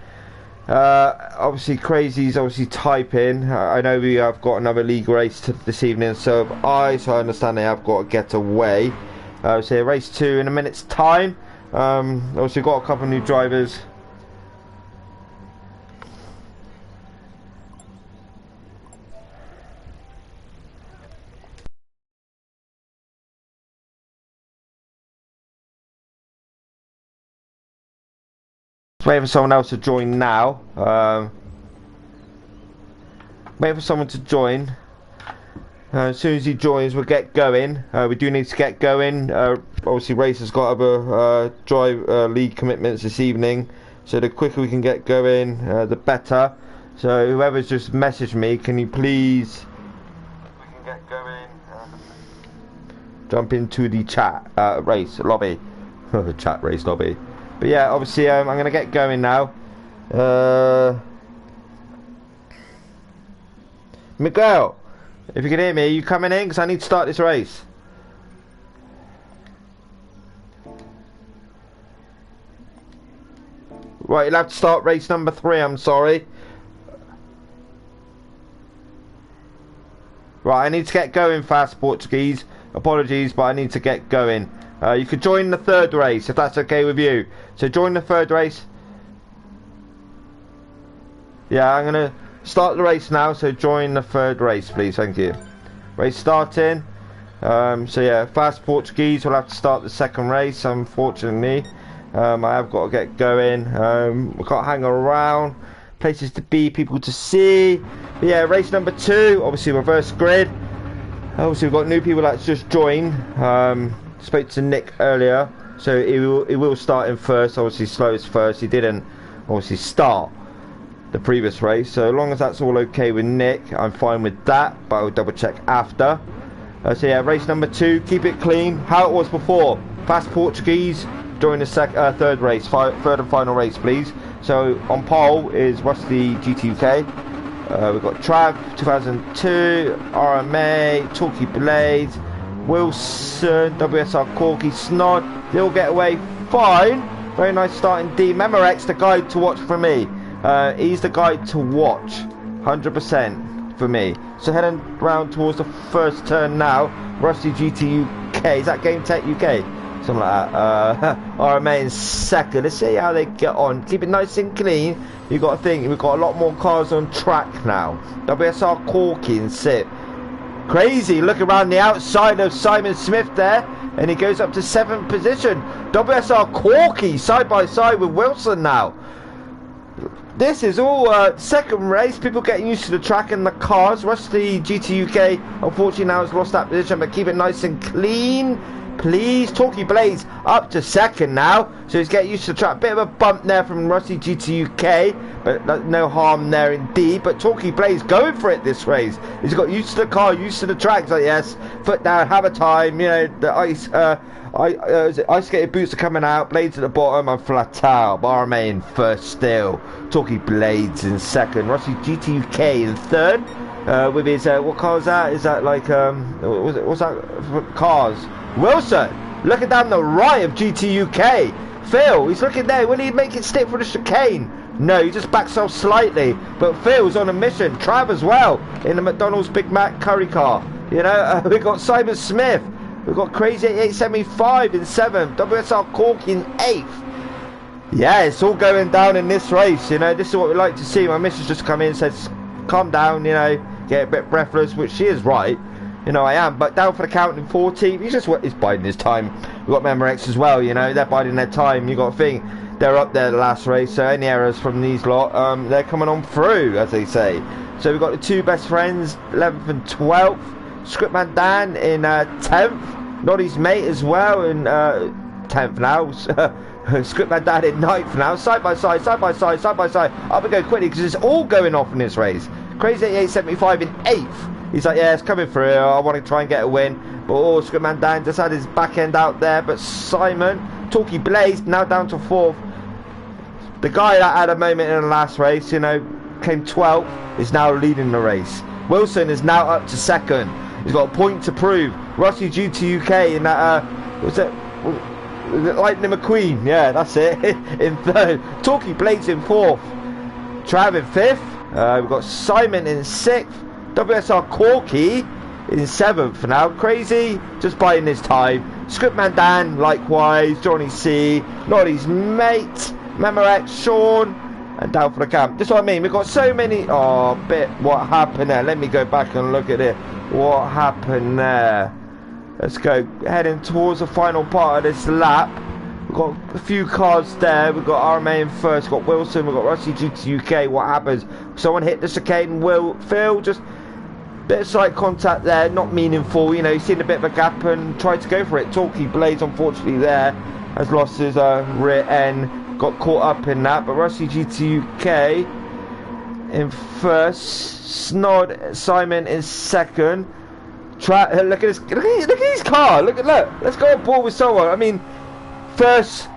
Obviously Crazy's obviously typing. I know we have got another league race this evening, so have I. So I understand they have got to get away. So race 2 in a minute's time. Obviously got a couple of new drivers. Waiting for someone else to join now. Waiting for someone to join. As soon as he joins, we'll get going. We do need to get going. Obviously, race has got other league commitments this evening, so the quicker we can get going, the better. So whoever's just messaged me, can you please? We can get going. Jump into the chat race lobby, chat race lobby. But yeah, obviously, I'm gonna get going now. Miguel, if you can hear me, are you coming in? Because I need to start this race. Right, you'll have to start race number 3, I'm sorry. Right, I need to get going fast, Portuguese. Apologies, but I need to get going. You could join the 3rd race, if that's okay with you. So join the 3rd race. Yeah, I'm going to start the race now, so join the 3rd race, please. Thank you. Race starting. So yeah, fast Portuguese will have to start the 2nd race, unfortunately. I have got to get going. We can't hang around. Places to be, people to see. But yeah, race number 2, obviously reverse grid. Obviously we've got new people that's just joined. Spoke to Nick earlier, so he will start in first. Obviously slowest first. He didn't obviously start the previous race, so as long as that's all okay with Nick, I'm fine with that, but I'll double check after. So yeah, race number 2, keep it clean, how it was before. Fast Portuguese during the 3rd race, 3rd and final race, please. So on pole is Rusty GTUK. We've got Trav 2002, RMA, Talkie Blades, Wilson, WSR Corky, Snod. They all get away fine. Very nice starting D. Memorex, the guide to watch for me. He's the guide to watch, 100% for me. So heading round towards the first turn now. Rusty GT UK. Is that Game Tech UK? Something like that. RMA in 2nd. Let's see how they get on. Keep it nice and clean. You've got to think, we've got a lot more cars on track now. WSR Corky in 6th. Crazy, look around the outside of Simon Smith there, and he goes up to 7th position. WSR Corky side by side with Wilson now. This is all 2nd race, people getting used to the track and the cars. Rusty GT UK unfortunately now has lost that position, but keep it nice and clean, please. Talkie Blades up to 2nd now, so he's getting used to the track. Bit of a bump there from Rusty GT UK, but no harm there indeed. But Talkie Blades going for it this race. He's got used to the car, used to the track. Like, yes, foot down, have a time. You know, the ice skated boots are coming out, Blades at the bottom, and flat out. RMA in 1st still. Talkie Blades in 2nd. Rusty GT UK in 3rd. With his what car is that? Is that like what's that for cars? Wilson Looking down the right of GTUK. Phil, he's looking there. Will he make it stick for the chicane? No, he just backs off slightly. But Phil's on a mission. Trav as well in the McDonald's Big Mac curry car. You know, we've got Simon Smith. We've got Crazy 8875 in 7th. WSR Cork in 8th. Yeah, it's all going down in this race. You know, this is what we like to see. My missus just come in and says, calm down, you know, get a bit breathless, which she is right. You know, I am. But down for the count in 14th. He's biding his time. We've got Memorex as well, you know. They're biding their time. You got to think they're up there the last race. So any errors from these lot, they're coming on through, as they say. So we've got the two best friends, 11th and 12th. Scriptman Dan in 10th. Noddy's mate as well in 10th now. Scriptman Dan in 9th now. Side by side, side by side, side by side. Up we go quickly because it's all going off in this race. Crazy 8875 in 8th. He's like, yeah, it's coming through. I want to try and get a win. But Scriptman Dan just had his back end out there. But Simon, Talkie Blaze, now down to 4th. The guy that had a moment in the last race, you know, came 12th, is now leading the race. Wilson is now up to 2nd. He's got a point to prove. Rusty GTUK in that, was it Lightning McQueen? Yeah, that's it. In 3rd. Talkie Blaze in 4th. Trav in 5th. We've got Simon in 6th. WSR Corky in 7th now. Crazy, just biding his time. Scriptman Dan, likewise. Johnny C. Noddy's mate. Memorex, Sean. And down for the camp. This is what I mean. We've got so many. Oh, what happened there? Let me go back and look at it. What happened there? Let's go. Heading towards the final part of this lap. We've got a few cars there. We've got RMA in 1st. We've got Wilson. We've got Rusty GTUK. What happens? Someone hit the chicane. Phil just bit of slight contact there. Not meaningful. You know, he's seen a bit of a gap and tried to go for it. Talkie Blaze, unfortunately, there has lost his rear end. Got caught up in that. But Rusty GTUK in 1st. Snod Simon in 2nd. Look at this. Look at his car. Look. Let's go on board with someone. I mean, first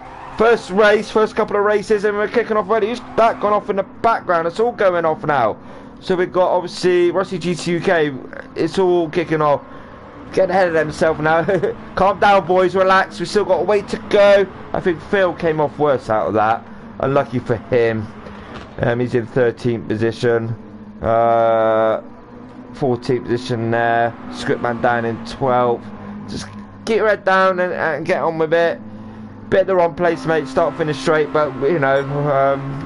race, first couple of races, and we're kicking off already. Who's that gone off in the background? It's all going off now. So we've got obviously Rusty GTUK. It's all kicking off. Getting ahead of themselves now. Calm down, boys. Relax. We've still got a way to go. I think Phil came off worse out of that. Unlucky for him. He's in 13th position. 14th position there. Scriptman down in 12th. Just get your head down and get on with it. Bit the wrong place, mate. Start, finish straight, but you know,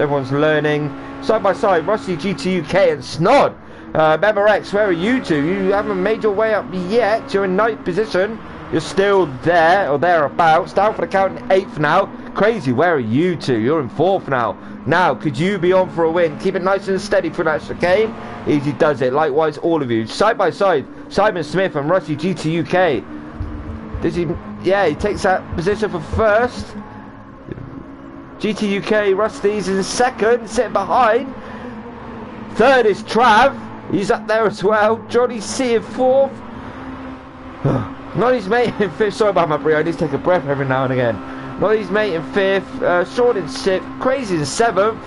everyone's learning. Side by side, Rusty GTUK and Snod. Memorex, where are you two? You haven't made your way up yet. You're in 9th position. You're still there or thereabouts. Down for the count in 8th now. Crazy, where are you two? You're in 4th now. Now, could you be on for a win? Keep it nice and steady for that chicane. Easy does it. Likewise, all of you. Side by side, Simon Smith and Rusty GTUK. Does he? Yeah, he takes that position for 1st. GTUK, Rusty's in 2nd, sitting behind. 3rd is Trav. He's up there as well. Johnny C in 4th. Noddy's mate in 5th. Sorry about my brie. I need to take a breath every now and again. Noddy's mate in 5th. Sean in 6th. Crazy in 7th.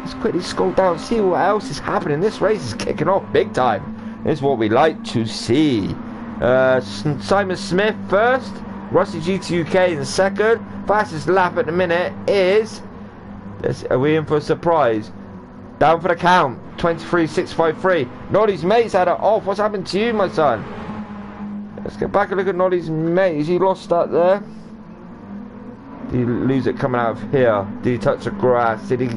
Let's quickly scroll down, see what else is happening. This race is kicking off big time. This is what we like to see. Simon Smith 1st. Rusty GTUK in 2nd. Fastest lap at the minute is... Are we in for a surprise? Down for the count. 23.653. Noddy's mate's had it off. What's happened to you, my son? Let's get back and look at Noddy's mate. Has he lost that there? Did he lose it coming out of here? Did he touch the grass? Did he...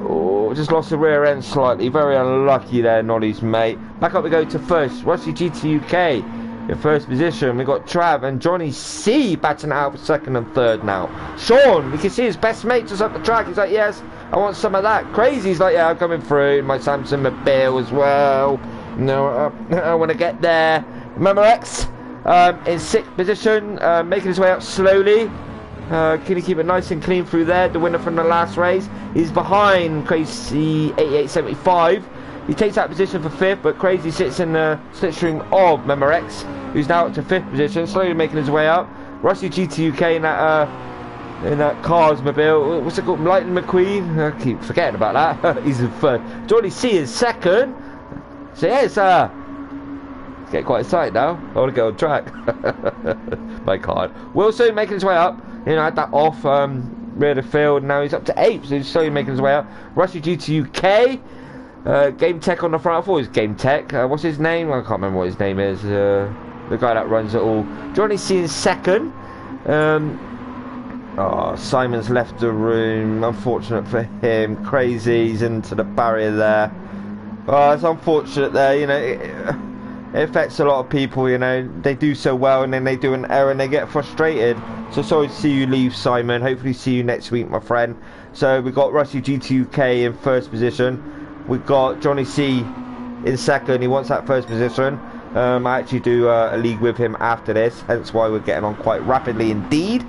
Oh, just lost the rear end slightly. Very unlucky there, Noddy's mate. Back up we go to 1st. Rusty GTUK in 1st position. We've got Trav and Johnny C batting out for 2nd and 3rd now. Sean, we can see his best mate just up the track. He's like, yes, I want some of that. Crazy's like, yeah, I'm coming through. My Samsung Mobile as well. No, I want to get there. Memorex in 6th position, making his way up slowly. Can he keep it nice and clean through there? The winner from the last race. He's behind Crazy 8875. He takes that position for 5th, but Crazy sits in the slipstream of Memorex, who's now up to 5th position, slowly making his way up. Rusty GTUK in that Cars Mobile. What's it called? Lightning McQueen. I keep forgetting about that. He's in 3rd. Johnny C is 2nd. So yes, Get quite excited now. I want to go on track. My card. Wilson making his way up. You know, had that off rear of the field. Now he's up to 8th, so he's slowly making his way up. Rusty GT UK. Game Tech on the front. I thought it was Game Tech. What's his name? I can't remember what his name is. The guy that runs it all. Johnny C in 2nd. Simon's left the room. Unfortunate for him. Crazy. He's into the barrier there. It's unfortunate there. You know, it affects a lot of people. You know, they do so well and then they do an error and they get frustrated. So sorry to see you leave, Simon. Hopefully see you next week, my friend. So we've got Rusty GT UK in 1st position. We've got Johnny C in 2nd. He wants that 1st position. I actually do a league with him after this, hence why we're getting on quite rapidly indeed.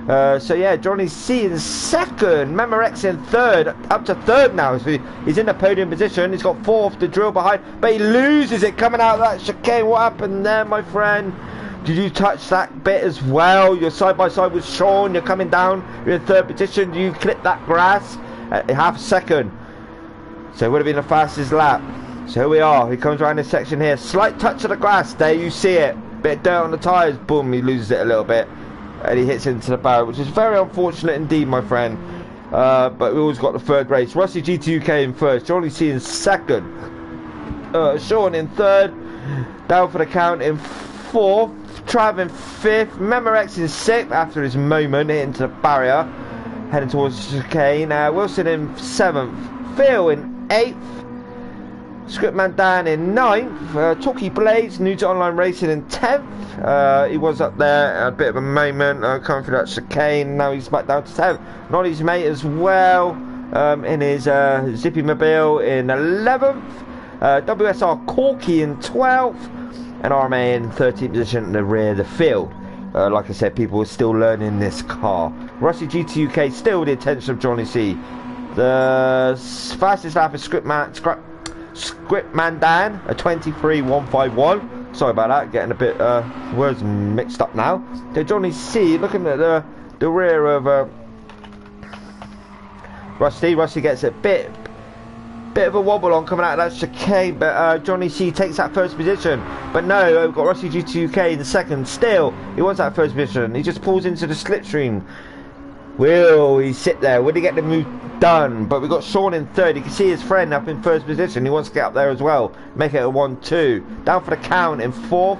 So yeah, Johnny C in 2nd, Memorex in 3rd, up to 3rd now. So he's in the podium position. He's got 4th, the drill behind, but he loses it coming out of that chicane. What happened there, my friend? Did you touch that bit as well? You're side by side with Sean. You're coming down. You're in 3rd position. You clip that grass at half a second. So it would have been the fastest lap. So here we are. He comes around this section here. Slight touch of the grass. There you see it. Bit of dirt on the tyres. Boom. He loses it a little bit. And he hits into the barrier, which is very unfortunate indeed, my friend. But we always got the 3rd race. Rusty GT UK in 1st. Johnny C in 2nd. Sean in 3rd. Down for the count in 4th. Trav in 5th. Memorex in 6th after his moment. Hitting to the barrier. Heading towards the chicane. Wilson in 7th. Phil in 8th. Scriptman Dan in 9th. Talkie Blades, new to online racing, in 10th. He was up there, a bit of a moment, coming through that chicane. Now he's back down to 10th. Noddy's mate as well, in his Zippy Mobile in 11th. WSR Corky in 12th. And RMA in 13th position at the rear of the field. Like I said, people are still learning this car. Rusty GT UK still the attention of Johnny C. The fastest lap is Scriptman Dan, a 23.151. Sorry about that, getting a bit words mixed up now. So Johnny C, looking at the rear of Rusty. Rusty gets a bit of a wobble on coming out of that chicane, but Johnny C takes that 1st position. But no, we've got Rusty GT UK in the 2nd. Still, he wants that 1st position. He just pulls into the slipstream. Will he sit there? Will he get the move done? But we've got Sean in 3rd. You can see his friend up in 1st position. He wants to get up there as well. Make it a 1-2. Down for the count in 4th.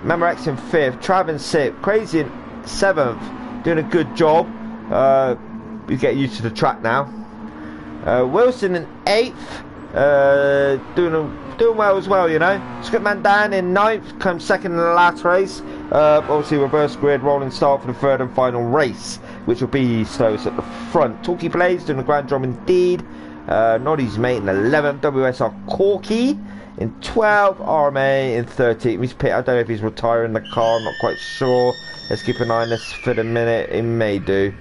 Memorex in 5th. Trav in 6th. Crazy in 7th. Doing a good job. We get used to the track now. Wilson in 8th. Doing well as well, you know. Scriptman Dan in 9th. Comes 2nd in the last race. Obviously reverse grid, rolling start for the 3rd and final race, which will be slowest at the front. Talkie Blades doing a grand job indeed. Noddy's mate in 11th. WSR Corky in 12th. RMA in 13th. I don't know if he's retiring the car. I'm not quite sure. Let's keep an eye on this for the minute. It may do.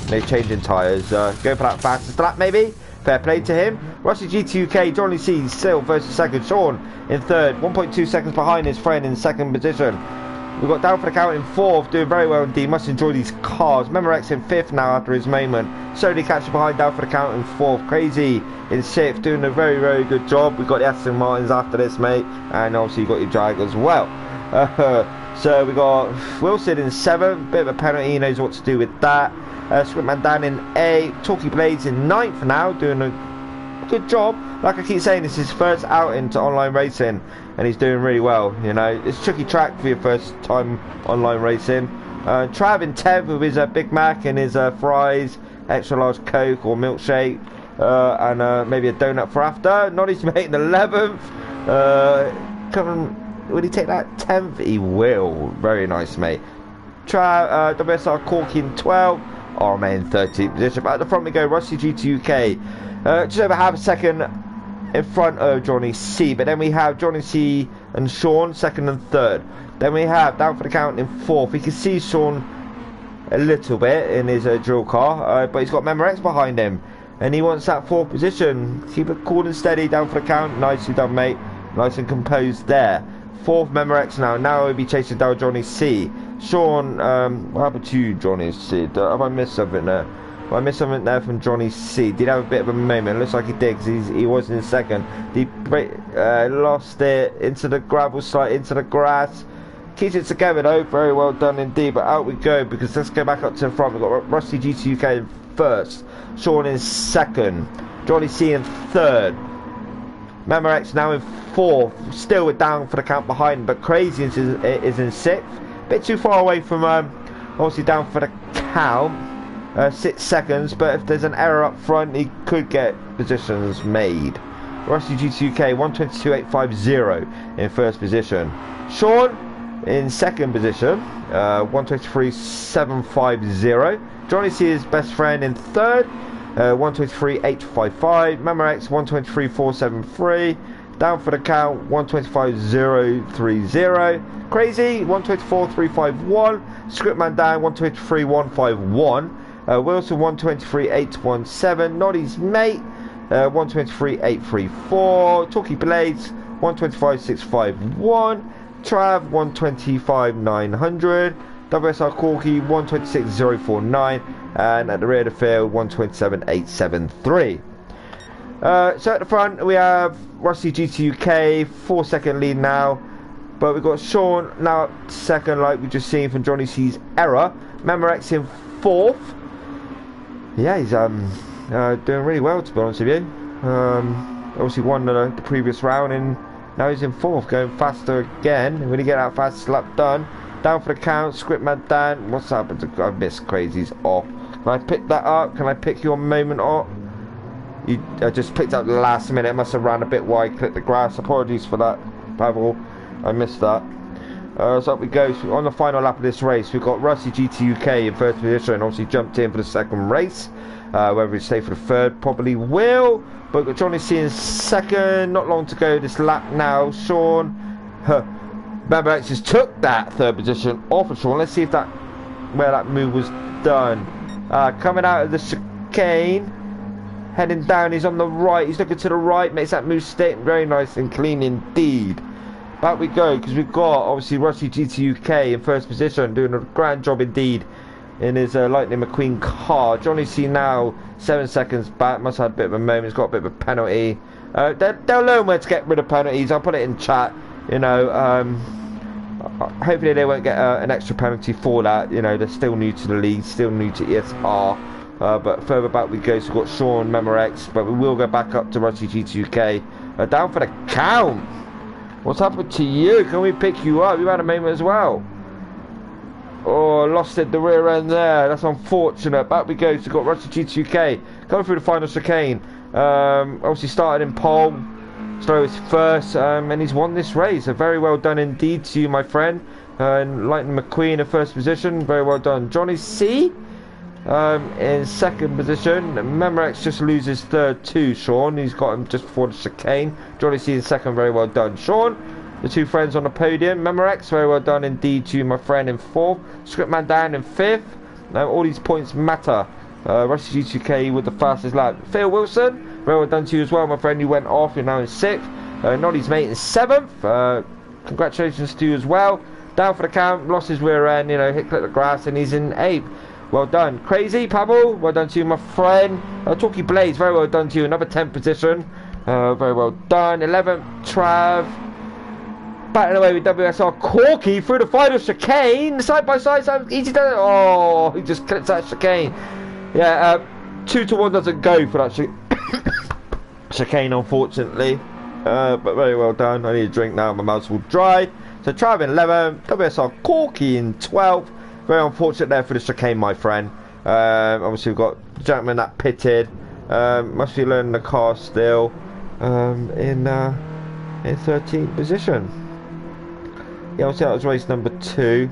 They're changing tyres. Go for that fastest lap maybe. Fair play to him. Rusty GT UK, Johnny C still versus 2nd. Sean in 3rd. 1.2 seconds behind his friend in 2nd position. We've got down for the count in 4th, doing very well indeed. Must enjoy these cars. Memorex in 5th now after his moment. Slowly catching behind, down for the count in 4th. Crazy in 6th, doing a very, very good job. We've got the Aston Martins after this, mate. And obviously you've got your Jag as well. So we got Wilson in 7th. Bit of a penalty, he knows what to do with that. Scriptman Dan in 8th. Talkie Blades in 9th now, doing a good job. Like I keep saying, this is his 1st out into online racing, and he's doing really well. You know, it's a tricky track for your 1st time online racing. Trav in 10th with his Big Mac and his fries, extra large Coke or milkshake, and maybe a donut for after. Noddy's mate in 11th. Will he take that 10th? He will. Very nice, mate. Trav, WSR Corky in 12th. RMA in 13th position. But at the front we go, Rusty GT UK. Just over half a second in front of Johnny C. But then we have Johnny C and Sean 2nd and 3rd. Then we have down for the count in 4th. We can see Sean a little bit in his drill car, but he's got Memorex behind him, and he wants that 4th position. Keep it cool and steady down for the count. Nicely done, mate. Nice and composed there. 4th Memorex now. Now we'll be chasing down Johnny C. Sean, what happened to you, Johnny C? Have I missed something there? Well, I missed something there from Johnny C. Did have a bit of a moment. Looks like he did, because he was in second. He lost it into the gravel slide, into the grass. Keeps it together though, very well done indeed. But out we go, because let's go back up to the front. We've got Rusty GT UK in first, Sean in second, Johnny C in third, Memorex now in fourth. Still we're down for the count behind, but Crazy is in sixth. Bit too far away from obviously down for the count. 6 seconds, but if there's an error up front, he could get positions made. Rusty GT UK 122.850 in first position. Sean in second position, 123.750. Johnny C is best friend in third, 123.855. Memorex 123.473. Down for the count 125.030. Crazy 124.351. Scriptman down 123.151. Wilson 123.817. Noddy's mate 123.834. Talkie Blades 125.651. Trav 125.900. WSR Corky 126.049. And at the rear of the field 127.873. So at the front we have Rusty GT UK 4 second lead now, but we've got Sean now second, like we just seen from Johnny C's error. Memorex in fourth. Yeah, he's doing really well, to be honest with you. Obviously won the previous round, and now he's in fourth, going faster again. When he get out fast, slap done. Down for the count, Scriptman Dan. What's happened? I missed. Crazy's off. Can I pick that up? Can I pick your moment up? I just picked up the last minute. It must have ran a bit wide, clipped the grass. Apologies for that, Pavel. I missed that. So up we go. So on the final lap of this race, we've got Rusty GT UK in first position. Obviously jumped in for the second race. Whether he stay for the third, probably will. But we've got Johnny C in second. Not long to go this lap now. Sean, Memorex just took that third position off of Sean. Let's see if where that move was done. Coming out of the chicane. Heading down, he's on the right, he's looking to the right, makes that move stick, very nice and clean indeed. Back we go, because we've got obviously Rusty GT UK in first position, doing a grand job indeed in his Lightning McQueen car. Johnny C now 7 seconds back, must have had a bit of a moment, he's got a bit of a penalty. They'll learn where to get rid of penalties. I'll put it in chat, you know. Hopefully they won't get an extra penalty for that. You know, they're still new to the league, still new to ESR. But further back we go, so we've got Sean, Memorex, but we will go back up to Rusty GT UK. Down for the count. What's happened to you? Can we pick you up? You had a moment as well. Oh, lost it, the rear end there. That's unfortunate. Back we go, so we've got Rusty GT UK going through the final chicane. Obviously started in pole, slowest first, and he's won this race. So very well done indeed to you, my friend. Lightning McQueen in first position, very well done. Johnny C in second position. Memorex just loses third to Sean. He's got him just before the chicane. Johnny C in second, very well done. Sean, the two friends on the podium. Memorex, very well done indeed to you, my friend, in fourth. Scriptman down in fifth. All these points matter. Rusty GTK with the fastest lap. Phil Wilson, very well done to you as well, my friend. You went off, you're now in sixth. Noddy's mate in seventh. Congratulations to you as well. Down for the count, lost his rear end, you know, hit clip the grass, and he's in eighth. Well done. Crazy, Pavel, well done to you, my friend. Talkie Blades, very well done to you. Another 10th position. Very well done. 11th, Trav. Battling away with WSR Corky through the final chicane. Side by side, so easy to... Oh, he just clips that chicane. Yeah, 2 to 1 doesn't go for that chicane, unfortunately. But very well done. I need a drink now, my mouth's all dry. So Trav in 11th, WSR Corky in 12th. Very unfortunate there for the chicane, my friend. Obviously we've got the gentleman that pitted. Must be learning the car still. In 13th position. Yeah, obviously that was race number 2.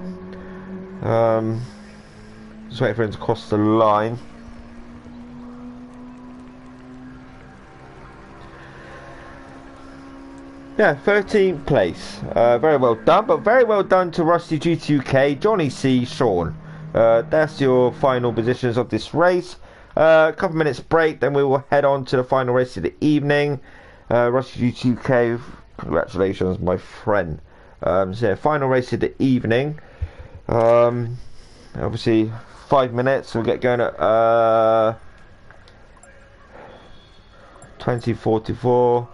Just waiting for him to cross the line. Yeah, 13th place. Very well done, but very well done to Rusty GT UK, Johnny C, Sean. That's your final positions of this race. A couple minutes break, then we will head on to the final race of the evening. Rusty GT UK, congratulations, my friend. So yeah, final race of the evening. Obviously, 5 minutes. We'll get going at 20:44.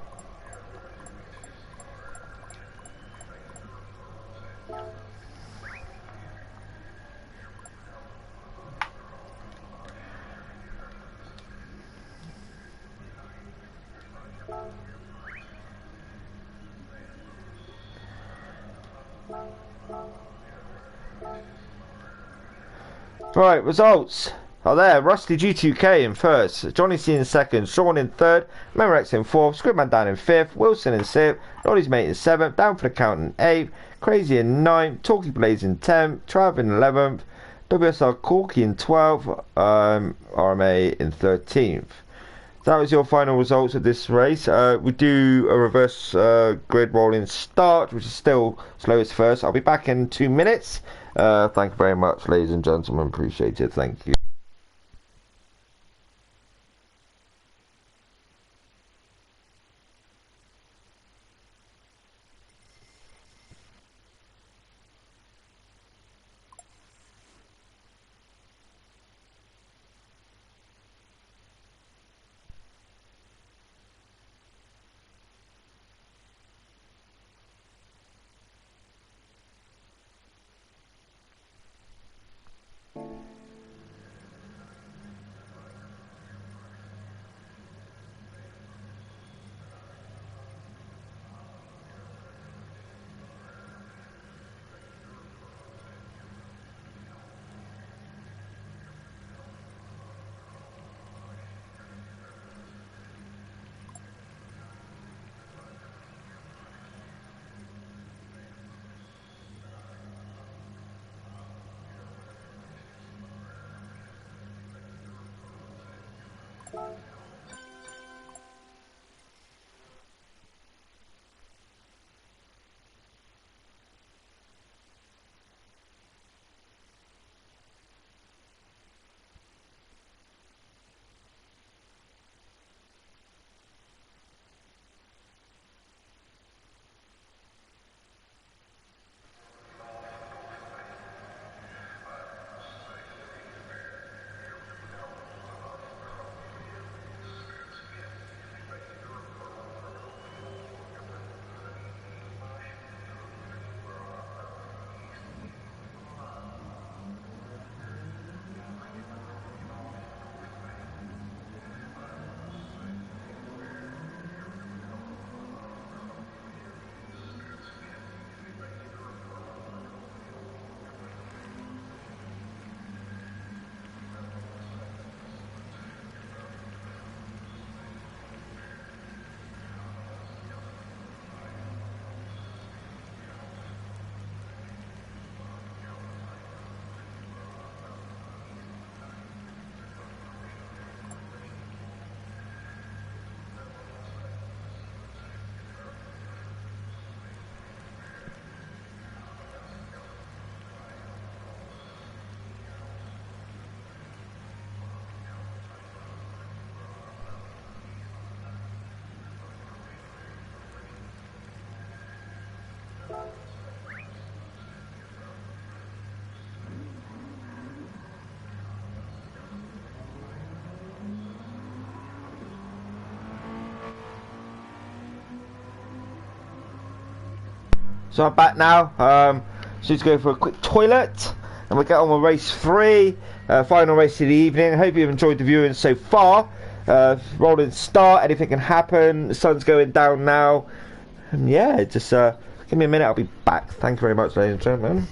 Right, results are there. Rusty G2K in first, Johnny C in second, Sean in third, Memorex in fourth, Scripman Dan in fifth, Wilson in sixth, Noddy's mate in seventh, Down for the Count in eighth, Crazy in ninth, Talkie Blaze in 10th, Trav in 11th, WSR Corky in 12th, RMA in 13th. That was your final results of this race. We do a reverse grid rolling start, which is still slowest first. I'll be back in 2 minutes. Thank you very much, ladies and gentlemen. Appreciate it. Thank you. So I'm back now. Just go for a quick toilet, and we'll get on with race 3, final race of the evening. I hope you've enjoyed the viewing so far. Rolling start, anything can happen. The sun's going down now. And yeah, just give me a minute, I'll be back. Thank you very much, ladies and gentlemen.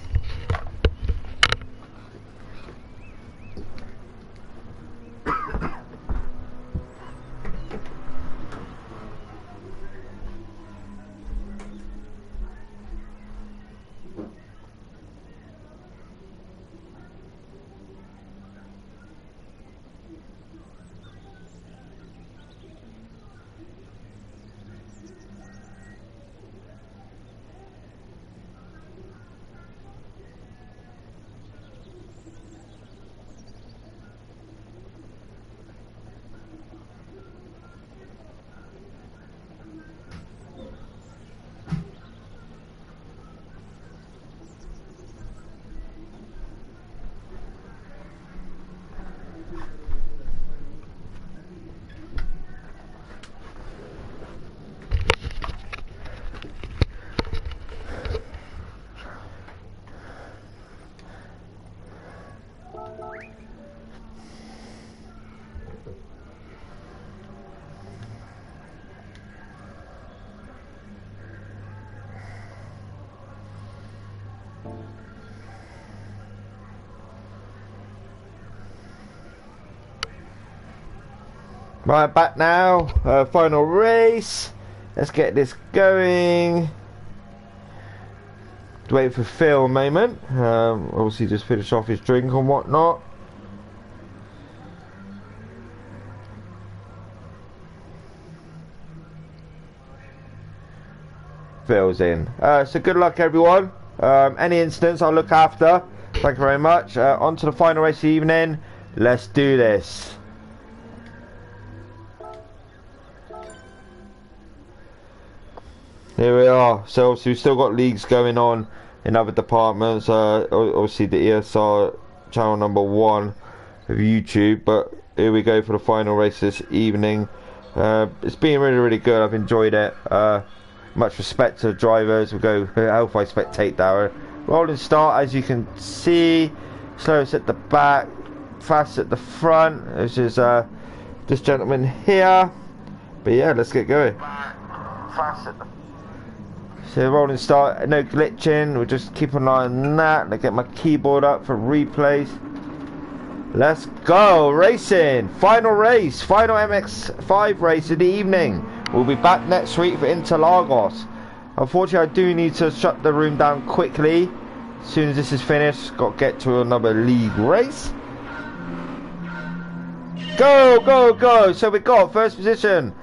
Right, back now. Final race. Let's get this going. Wait for Phil a moment. Obviously just finish off his drink and whatnot. Phil's in. So good luck everyone. Any incidents I'll look after. Thank you very much. On to the final race of the evening. Let's do this. Here we are. So obviously we've still got leagues going on in other departments. Obviously the ESR channel #1 of YouTube. But here we go for the final race this evening. It's been really good. I've enjoyed it. Much respect to the drivers. We'll go Health I Spectate Darrow. Rolling start, as you can see. Slowest at the back, fast at the front. This is this gentleman here. But yeah, let's get going. Fast at the So rolling start, no glitching. We'll just keep an eye on that. Let's get my keyboard up for replays. Let's go racing. Final race, final MX5 race of the evening. We'll be back next week for Interlagos. Unfortunately, I do need to shut the room down quickly. As soon as this is finished, got to get to another league race. Go, go, go. So we got first position.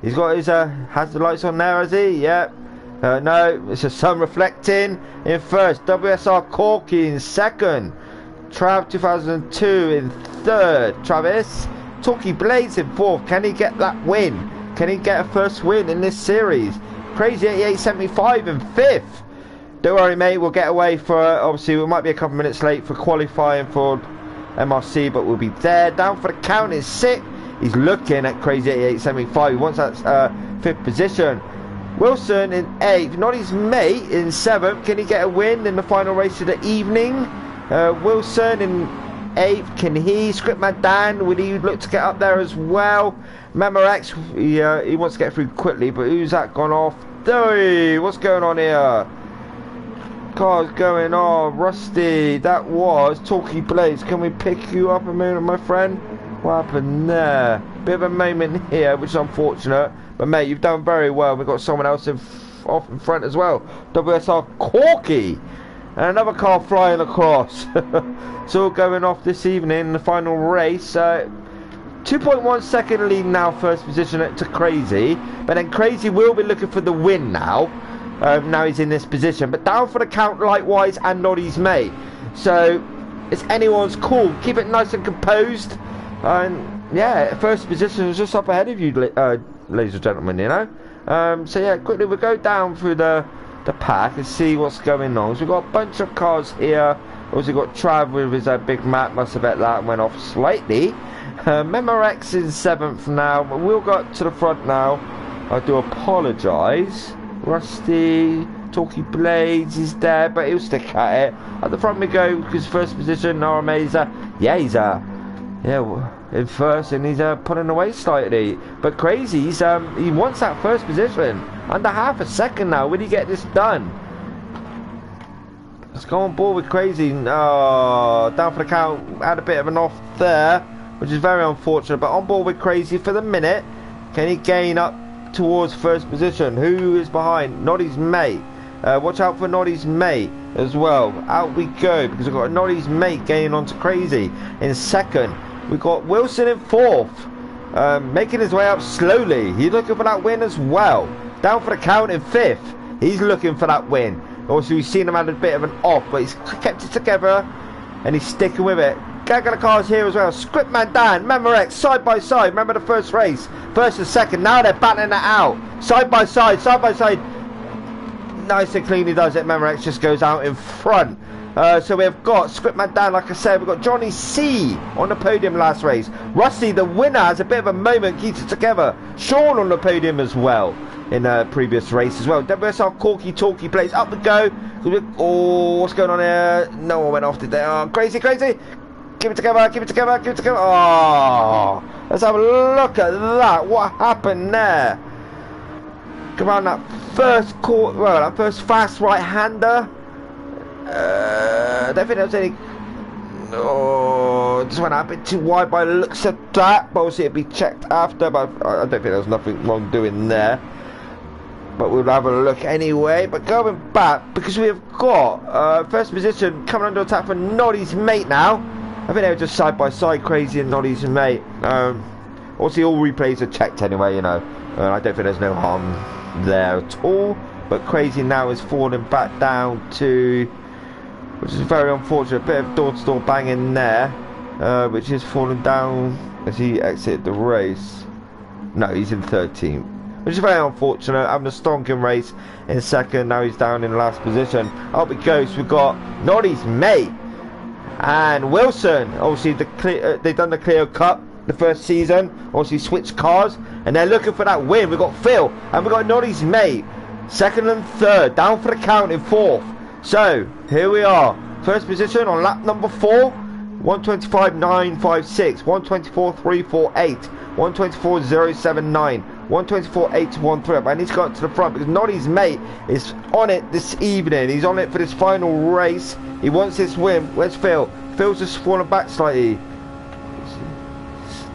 He's got his has the lights on there, has he? Yep. No, it's a sun reflecting in first. WSR Corky in second. Trav 2002 in third. Travis Talkie Blades in fourth. Can he get that win? Can he get a first win in this series? Crazy 8875 in fifth. Don't worry, mate. We'll get away for obviously we might be a couple minutes late for qualifying for MRC, but we'll be there. Down for the count is sixth. He's looking at Crazy 8875. He wants that fifth position. Wilson in 8th, not his mate in 7th. Can he get a win in the final race of the evening? Wilson in 8th, can he? Scriptman Dan, would he look to get up there as well? Memorex, he wants to get through quickly, but who's that gone off? Hey, what's going on here? Car's going on. Rusty, that was Talkie Blades. Can we pick you up a minute, my friend? What happened there? Bit of a moment here, which is unfortunate. But mate, you've done very well. We've got someone else off in front as well. WSR Corky. And another car flying across. It's all going off this evening in the final race. 2.1 second lead now, first position to Crazy. But then Crazy will be looking for the win now. Now he's in this position. But down for the count likewise and Noddy's mate. So it's anyone's call. Keep it nice and composed. And yeah, first position is just up ahead of you, ladies and gentlemen, you know. So yeah, quickly we'll go down through the pack and see what's going on. So we've got a bunch of cars here. Also got Trav with his big map. Must have bet that went off slightly. Memorex in 7th now. We'll go to the front now. I do apologise. Rusty, Talkie Blades is there, but he'll stick at it. At the front we go because first position. RMA's yeah, he's in first, and he's pulling away slightly. But Crazy's he wants that first position. Under half a second now. Will he get this done? Let's go on board with Crazy. Oh, down for the count. Had a bit of an off there, which is very unfortunate. But on board with Crazy for the minute. Can he gain up towards first position? Who is behind? Noddy's mate. Watch out for Noddy's mate as well. Out we go because we've got Noddy's mate gaining onto Crazy in second. We've got Wilson in 4th, making his way up slowly. He's looking for that win as well. Down for the count in 5th. He's looking for that win. Also, we've seen him had a bit of an off, but he's kept it together and he's sticking with it. Gang of the cars here as well. Scriptman Dan, Memorex, side by side. Remember the first race, first and second. Now they're battling it out, side by side, side by side. Nice and clean he does it. Memorex just goes out in front. So we've got Scriptman Dan, like I said. We've got Johnny C on the podium last race. Rusty, the winner, has a bit of a moment, keeps it together. Sean on the podium as well in a previous race as well. WSR Corky Talkie Blades, up we go. Oh, what's going on here? No one went off today. Oh, Crazy. Keep it together, keep it together, keep it together. Oh, let's have a look at that. What happened there? Come on, that first that first fast right-hander. I don't think there was any. Oh, just went out a bit too wide by the looks of that. But obviously it'll be checked after, but I don't think there's nothing wrong doing there. But we'll have a look anyway. But going back, because we've got first position coming under attack for Noddy's mate now. I think they were just side by side, Crazy and Noddy's mate. Obviously all replays are checked anyway, you know. I don't think there's no harm there at all. But Crazy now is falling back down to, which is very unfortunate. A bit of door-to-door banging there, which is falling down as he exited the race. No, he's in 13th. Which is very unfortunate, having a stonking race in second, now he's down in last position. Up it goes, we've got Noddy's mate and Wilson. Obviously they've done the Clio Cup the first season, obviously switched cars, and they're looking for that win. We've got Phil, and we've got Noddy's mate, second and third, down for the count in fourth. So, here we are, first position on lap number 4, 125.956, 124.348, 124.079, 124.813. I need to go up to the front because Noddy's mate is on it this evening. He's on it for this final race. He wants this win. Where's Phil? Phil's just fallen back slightly.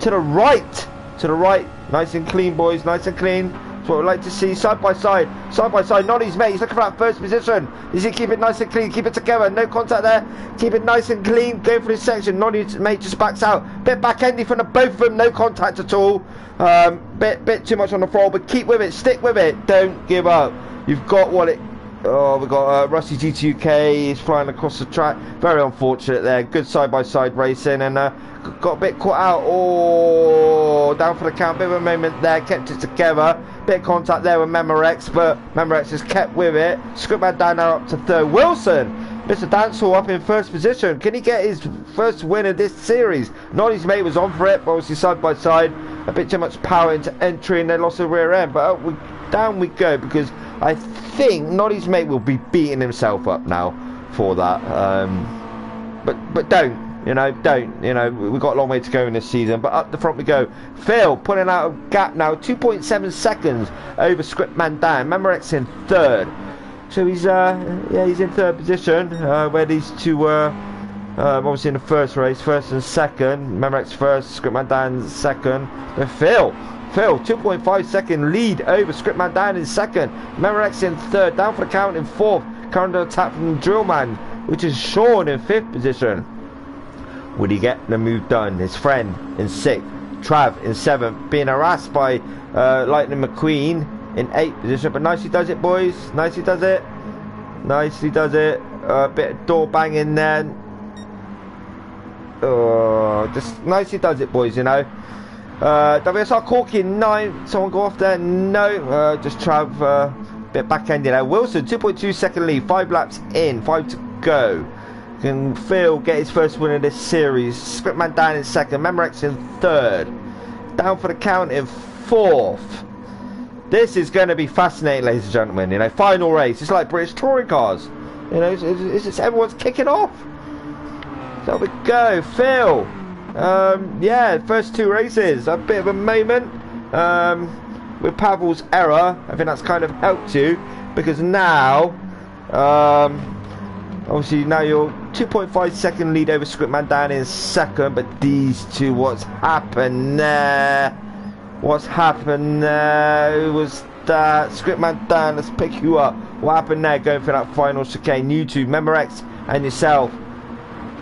To the right. To the right. Nice and clean, boys. Nice and clean. That's what we'd like to see. Side by side. Side by side. Noddy's mate. He's looking for that first position. Is he keep it nice and clean? Keep it together. No contact there. Keep it nice and clean. Go for this section. Noddy's mate just backs out. Bit back-endy from the both of them. No contact at all. Bit too much on the floor, but keep with it. Stick with it. Don't give up. You've got what it... Oh, we've got Rusty GT UK. He's flying across the track. Very unfortunate there. Good side-by-side racing, and got a bit caught out. Oh, down for the count. Bit of a moment there. Kept it together. Bit of contact there with Memorex, but Memorex just kept with it. Scriptman down now up to third. Wilson, Mr. Dancehall up in first position. Can he get his first win of this series? Noddy's mate was on for it, but obviously side-by-side. A bit too much power into entry, and they lost the rear end. But down we go, because I think Noddy's mate will be beating himself up now for that. But don't. You know, we've got a long way to go in this season, but up the front we go. Phil putting out a gap now, 2.7 seconds over Scriptman Dan. Memorex in third. So he's he's in third position, where these two were obviously in the first race, first and second. Memorex first, Scriptman Dan second. But Phil, 2.5 second lead over Scriptman Dan in second. Memorex in third, down for the count in fourth. Current attack from Drillman, which is Sean in fifth position. Would he get the move done? His friend in sixth, Trav in seventh, being harassed by Lightning McQueen in eighth position. But nicely does it, boys. Nicely does it. Nicely does it. A bit of door banging there. Oh, just nicely does it, boys. You know. WSR Corky in ninth. Someone go off there? No. Just Trav. Bit back-ended there. Wilson 2.2 second lead. 5 laps in. 5 to go. Can Phil get his first win of this series? Scriptman down in second, Memorex in third, down for the count in fourth. This is going to be fascinating, ladies and gentlemen. You know, final race. It's like British touring cars. You know, it's everyone's kicking off. So we go, Phil. Yeah, first 2 races. A bit of a moment with Pavel's error. I think that's kind of helped you, because now. Obviously now you're 2.5 second lead over Scriptman Dan in second, but these two, what's happened there? What's happened there? Who was that? Scriptman Dan, let's pick you up. What happened there going for that final chicane? You two, Memorex and yourself.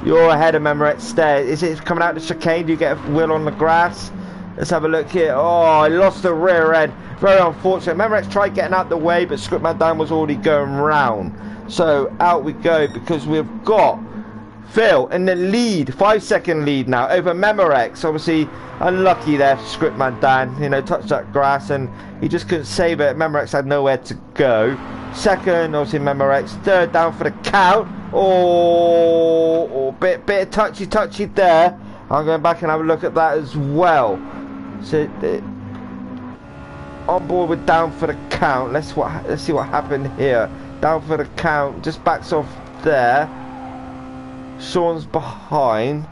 You're ahead of Memorex there. Is it coming out the chicane? Do you get a wheel on the grass? Let's have a look here. Oh, I lost the rear end. Very unfortunate. Memorex tried getting out the way, but Scriptman Dan was already going round. So out we go, because we've got Phil in the lead, 5 second lead now over Memorex. Obviously unlucky there for Scriptman Dan, you know, touched that grass and he just couldn't save it. Memorex had nowhere to go. Second, obviously Memorex. Third, down for the count. Oh, bit of touchy there. I'm going back and have a look at that as well. So on board with down for the count. Let's see what happened here. Down for the count, just backs off there. Sean's behind.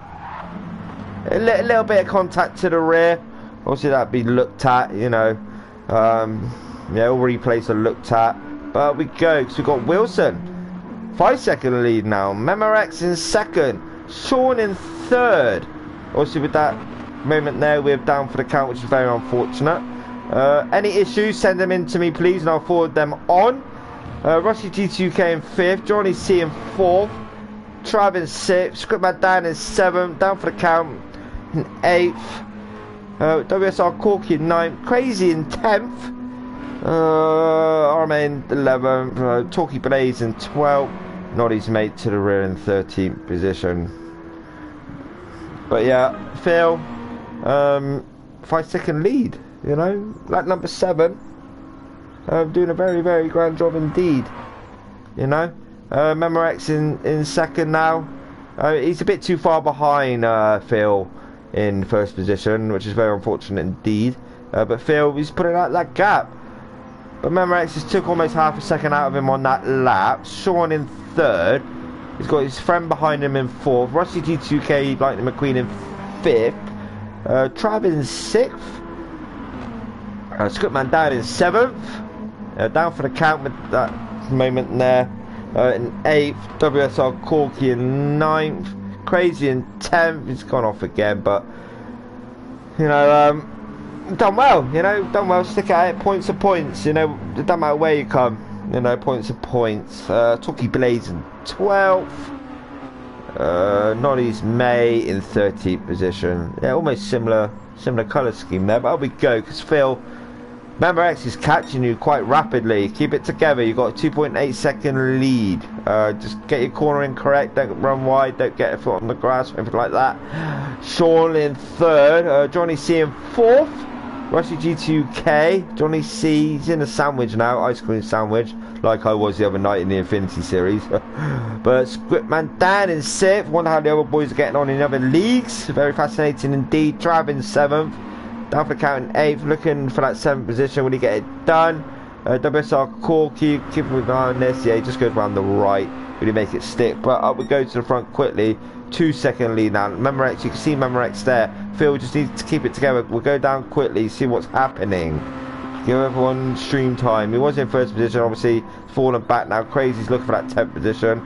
A little bit of contact to the rear. Obviously that'd be looked at, you know. Yeah, all replays are looked at. But we go, because we've got Wilson. 5 second lead now. Memorex in second. Sean in third. Obviously with that moment there, we're down for the count, which is very unfortunate. Any issues, send them in to me please, and I'll forward them on. Rusty G2K in 5th, Johnny C in 4th, Trav in 6th, Scriptman Dan in 7th, down for the count in 8th, WSR Corky in 9th, Crazy in 10th, RMA in 11th, Talkie Blaze in 12th, Noddy's mate to the rear in 13th position. But yeah, Phil, 5-second lead, you know, lap number 7. Doing a very, very grand job indeed, you know. Memorex in second now. He's a bit too far behind Phil in first position, which is very unfortunate indeed. But Phil, he's putting out that gap. But Memorex just took almost half a second out of him on that lap. Sean in third. He's got his friend behind him in fourth. Rusty G2K, Lightning McQueen in fifth. Trav in sixth. Scriptman down in seventh. Down for the count with that moment there. In 8th, WSR Corky in 9th, Crazy in 10th. He's gone off again, but you know, done well. You know, done well. Stick at it. Points are points. You know, it doesn't matter where you come. You know, points are points. Talkie Blaze in 12th. Noddy's May in 13th position. Yeah, almost similar colour scheme there. But out we go, because Phil. Memorex is catching you quite rapidly. Keep it together. You've got a 2.8 second lead. Just get your cornering correct. Don't run wide. Don't get a foot on the grass or anything like that. Sean in third. Johnny C in fourth. Rusty G2K. Johnny C. He's in a sandwich now. Ice cream sandwich. Like I was the other night in the Infinity Series. But Scriptman Dan in sixth. Wonder how the other boys are getting on in other leagues. Very fascinating indeed. Trav in seventh. Down for the count in 8th, looking for that 7th position. Will he get it done? WSR Corky, keep him behind this. Yeah, he just goes around the right. Will he make it stick? But up we go to the front quickly. 2-second lead now. Memorex, you can see Memorex there. Phil just needs to keep it together. We'll go down quickly, see what's happening. Give everyone stream time. He was in first position, obviously fallen back now. Crazy's looking for that 10th position.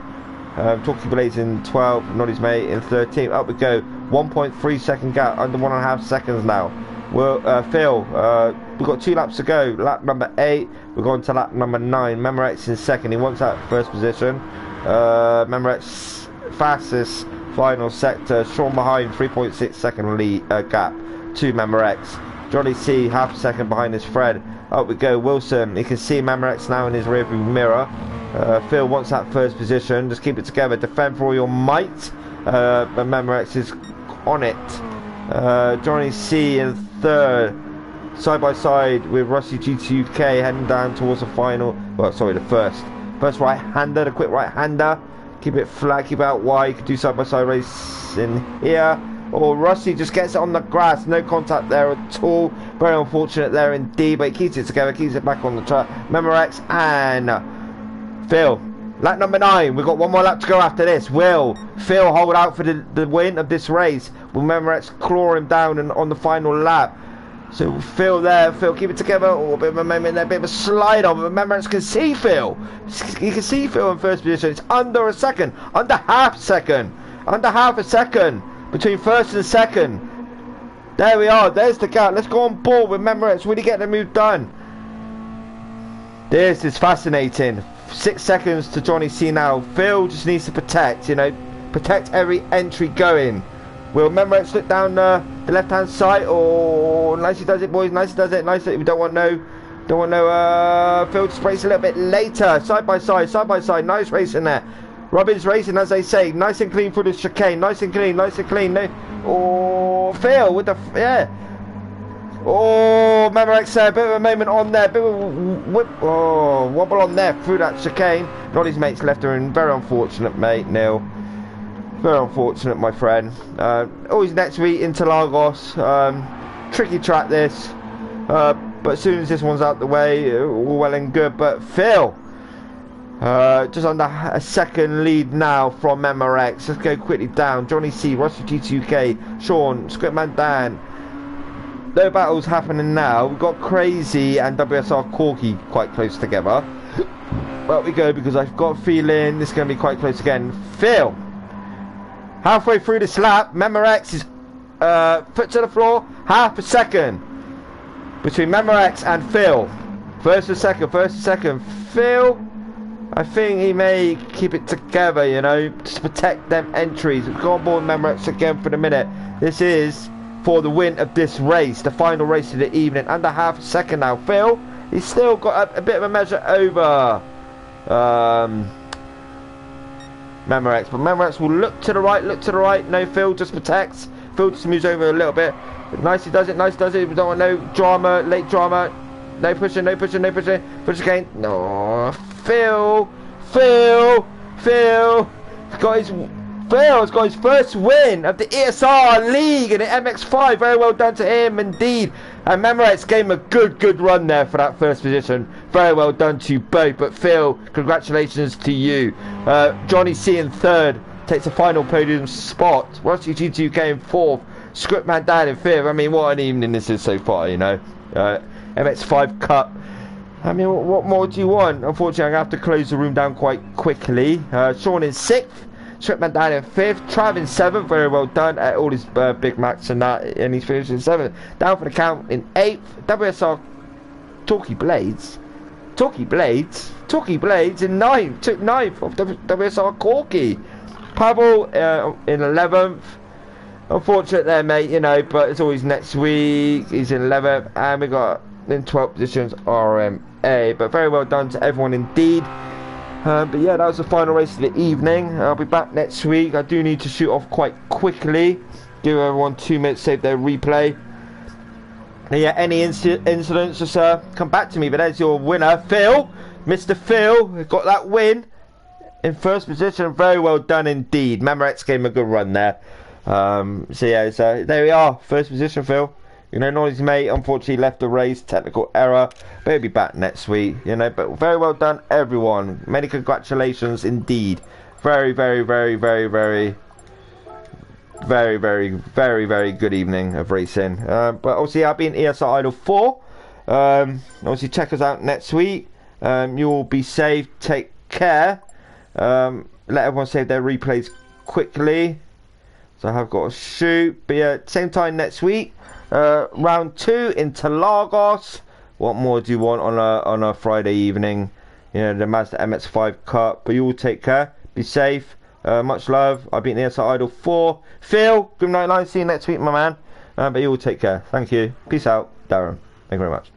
Talkie Blaze in 12th, Noddy's mate in 13th. Up we go. 1.3 second gap, under 1.5 seconds now. Well, Phil, we've got 2 laps to go. Lap number 8, we're going to lap number 9. Memorex in second, he wants that first position. Memorex fastest final sector. Sean behind, 3.6 second lead gap to Memorex. Johnny C, half a second behind his friend. Up we go, Wilson. You can see Memorex now in his rearview mirror. Phil wants that first position. Just keep it together. Defend for all your might. But Memorex is on it. Johnny C in third, side by side with Rusty G2K, heading down towards the final. Well, sorry, the first right-hander, the quick right-hander. Keep it flat, keep it out wide. You can do side by side race in here. Or Rusty just gets it on the grass, no contact there at all. Very unfortunate there indeed, but he keeps it together, keeps it back on the track. Memorex and Phil. Lap number 9, we've got one more lap to go after this. Will Phil hold out for the win of this race? Will Memorex claw him down on the final lap? So Phil there, Phil keep it together. Oh, a bit of a moment there, a bit of a slide on, but Memorex can see Phil. You can see Phil in first position. It's under a second, under half a second between first and second. There we are, there's the gap. Let's go on board with Memorex, really get the move done. This is fascinating. 6 seconds to Johnny C now. Phil just needs to protect, you know, protect every entry going. Will Memorex look down the left hand side? Oh, nicely does it, boys. Nicely does it. Nicely. We don't want no. Phil just race a little bit later. Side by side. Nice racing there. Robin's racing, as they say, nice and clean through the chicane. Nice and clean. No. Oh, Phil with the Oh, Memorex there, a bit of a moment on there, bit of a wobble on there through that chicane. Not his mates left her in. Very unfortunate, mate, Neil. Very unfortunate, my friend. Always next week into Lagos. Tricky track this. But as soon as this one's out the way, all well and good. But Phil, just under a second lead now from Memorex. Let's go quickly down. Johnny C, Rusty G2K, Sean, Scriptman Dan. No battles happening now. We've got Crazy and WSR Corky quite close together. But we go, because I've got a feeling this is going to be quite close again. Phil Halfway through this lap, Memorex is foot to the floor, half a second between Memorex and Phil. First and second. Phil, I think he may keep it together, you know, to protect them entries. We've gone on board Memorex again for the minute. This is for the win of this race, the final race of the evening. Under half a second now. Phil, he's still got a bit of a measure over Memorex, but Memorex will look to the right. No, Phil just protects. Phil just moves over a little bit. Nicely does it. We don't want no drama, late drama. No pushing. Push again. No, Phil's got his first win of the ESR League in the MX5. Very well done to him indeed. And Memorex gave him a good run there for that first position. Very well done to you both. But Phil, congratulations to you. Johnny C in third takes the final podium spot. Rusty G2K in fourth. Scriptman Dan in fifth. I mean, what an evening this is so far, you know. MX5 Cup. I mean, what more do you want? Unfortunately, I'm going to have to close the room down quite quickly. Sean in sixth. Scriptman Dan in fifth. Trav in seventh. Very well done at all his Big Macs and that. And he's finished in seventh. Down for the count in eighth. WSR Talkie Blades in ninth. Took ninth of WSR Corky. Pavel in 11th. Unfortunate there, mate, you know, but it's always next week. He's in 11th, and we got in 12th positions RMA. But very well done to everyone indeed. But yeah, that was the final race of the evening. I'll be back next week. I do need to shoot off quite quickly. Give everyone 2 minutes, save their replay. And yeah, any incidents, just come back to me. But there's your winner, Phil. Mr. Phil got that win in first position. Very well done indeed. Memorex gave him a good run there. So yeah, so there we are. First position, Phil. You know, Nolly's mate unfortunately left the race, technical error, but he'll be back next week. You know, but very well done, everyone. Many congratulations indeed. Very good evening of racing. But obviously, I'll be in ESR Idol 4. Obviously, check us out next week. You will be safe. Take care. Let everyone save their replays quickly. So I have got to shoot. But yeah, same time next week. Round 2 in Lagos. What more do you want on a Friday evening? You know, the Mazda MX5 Cup. But you all take care. Be safe. Much love. I've been the ESR Idol 4. Phil, good night, line. See you next week, my man. But you all take care. Thank you. Peace out. Darren. Thank you very much.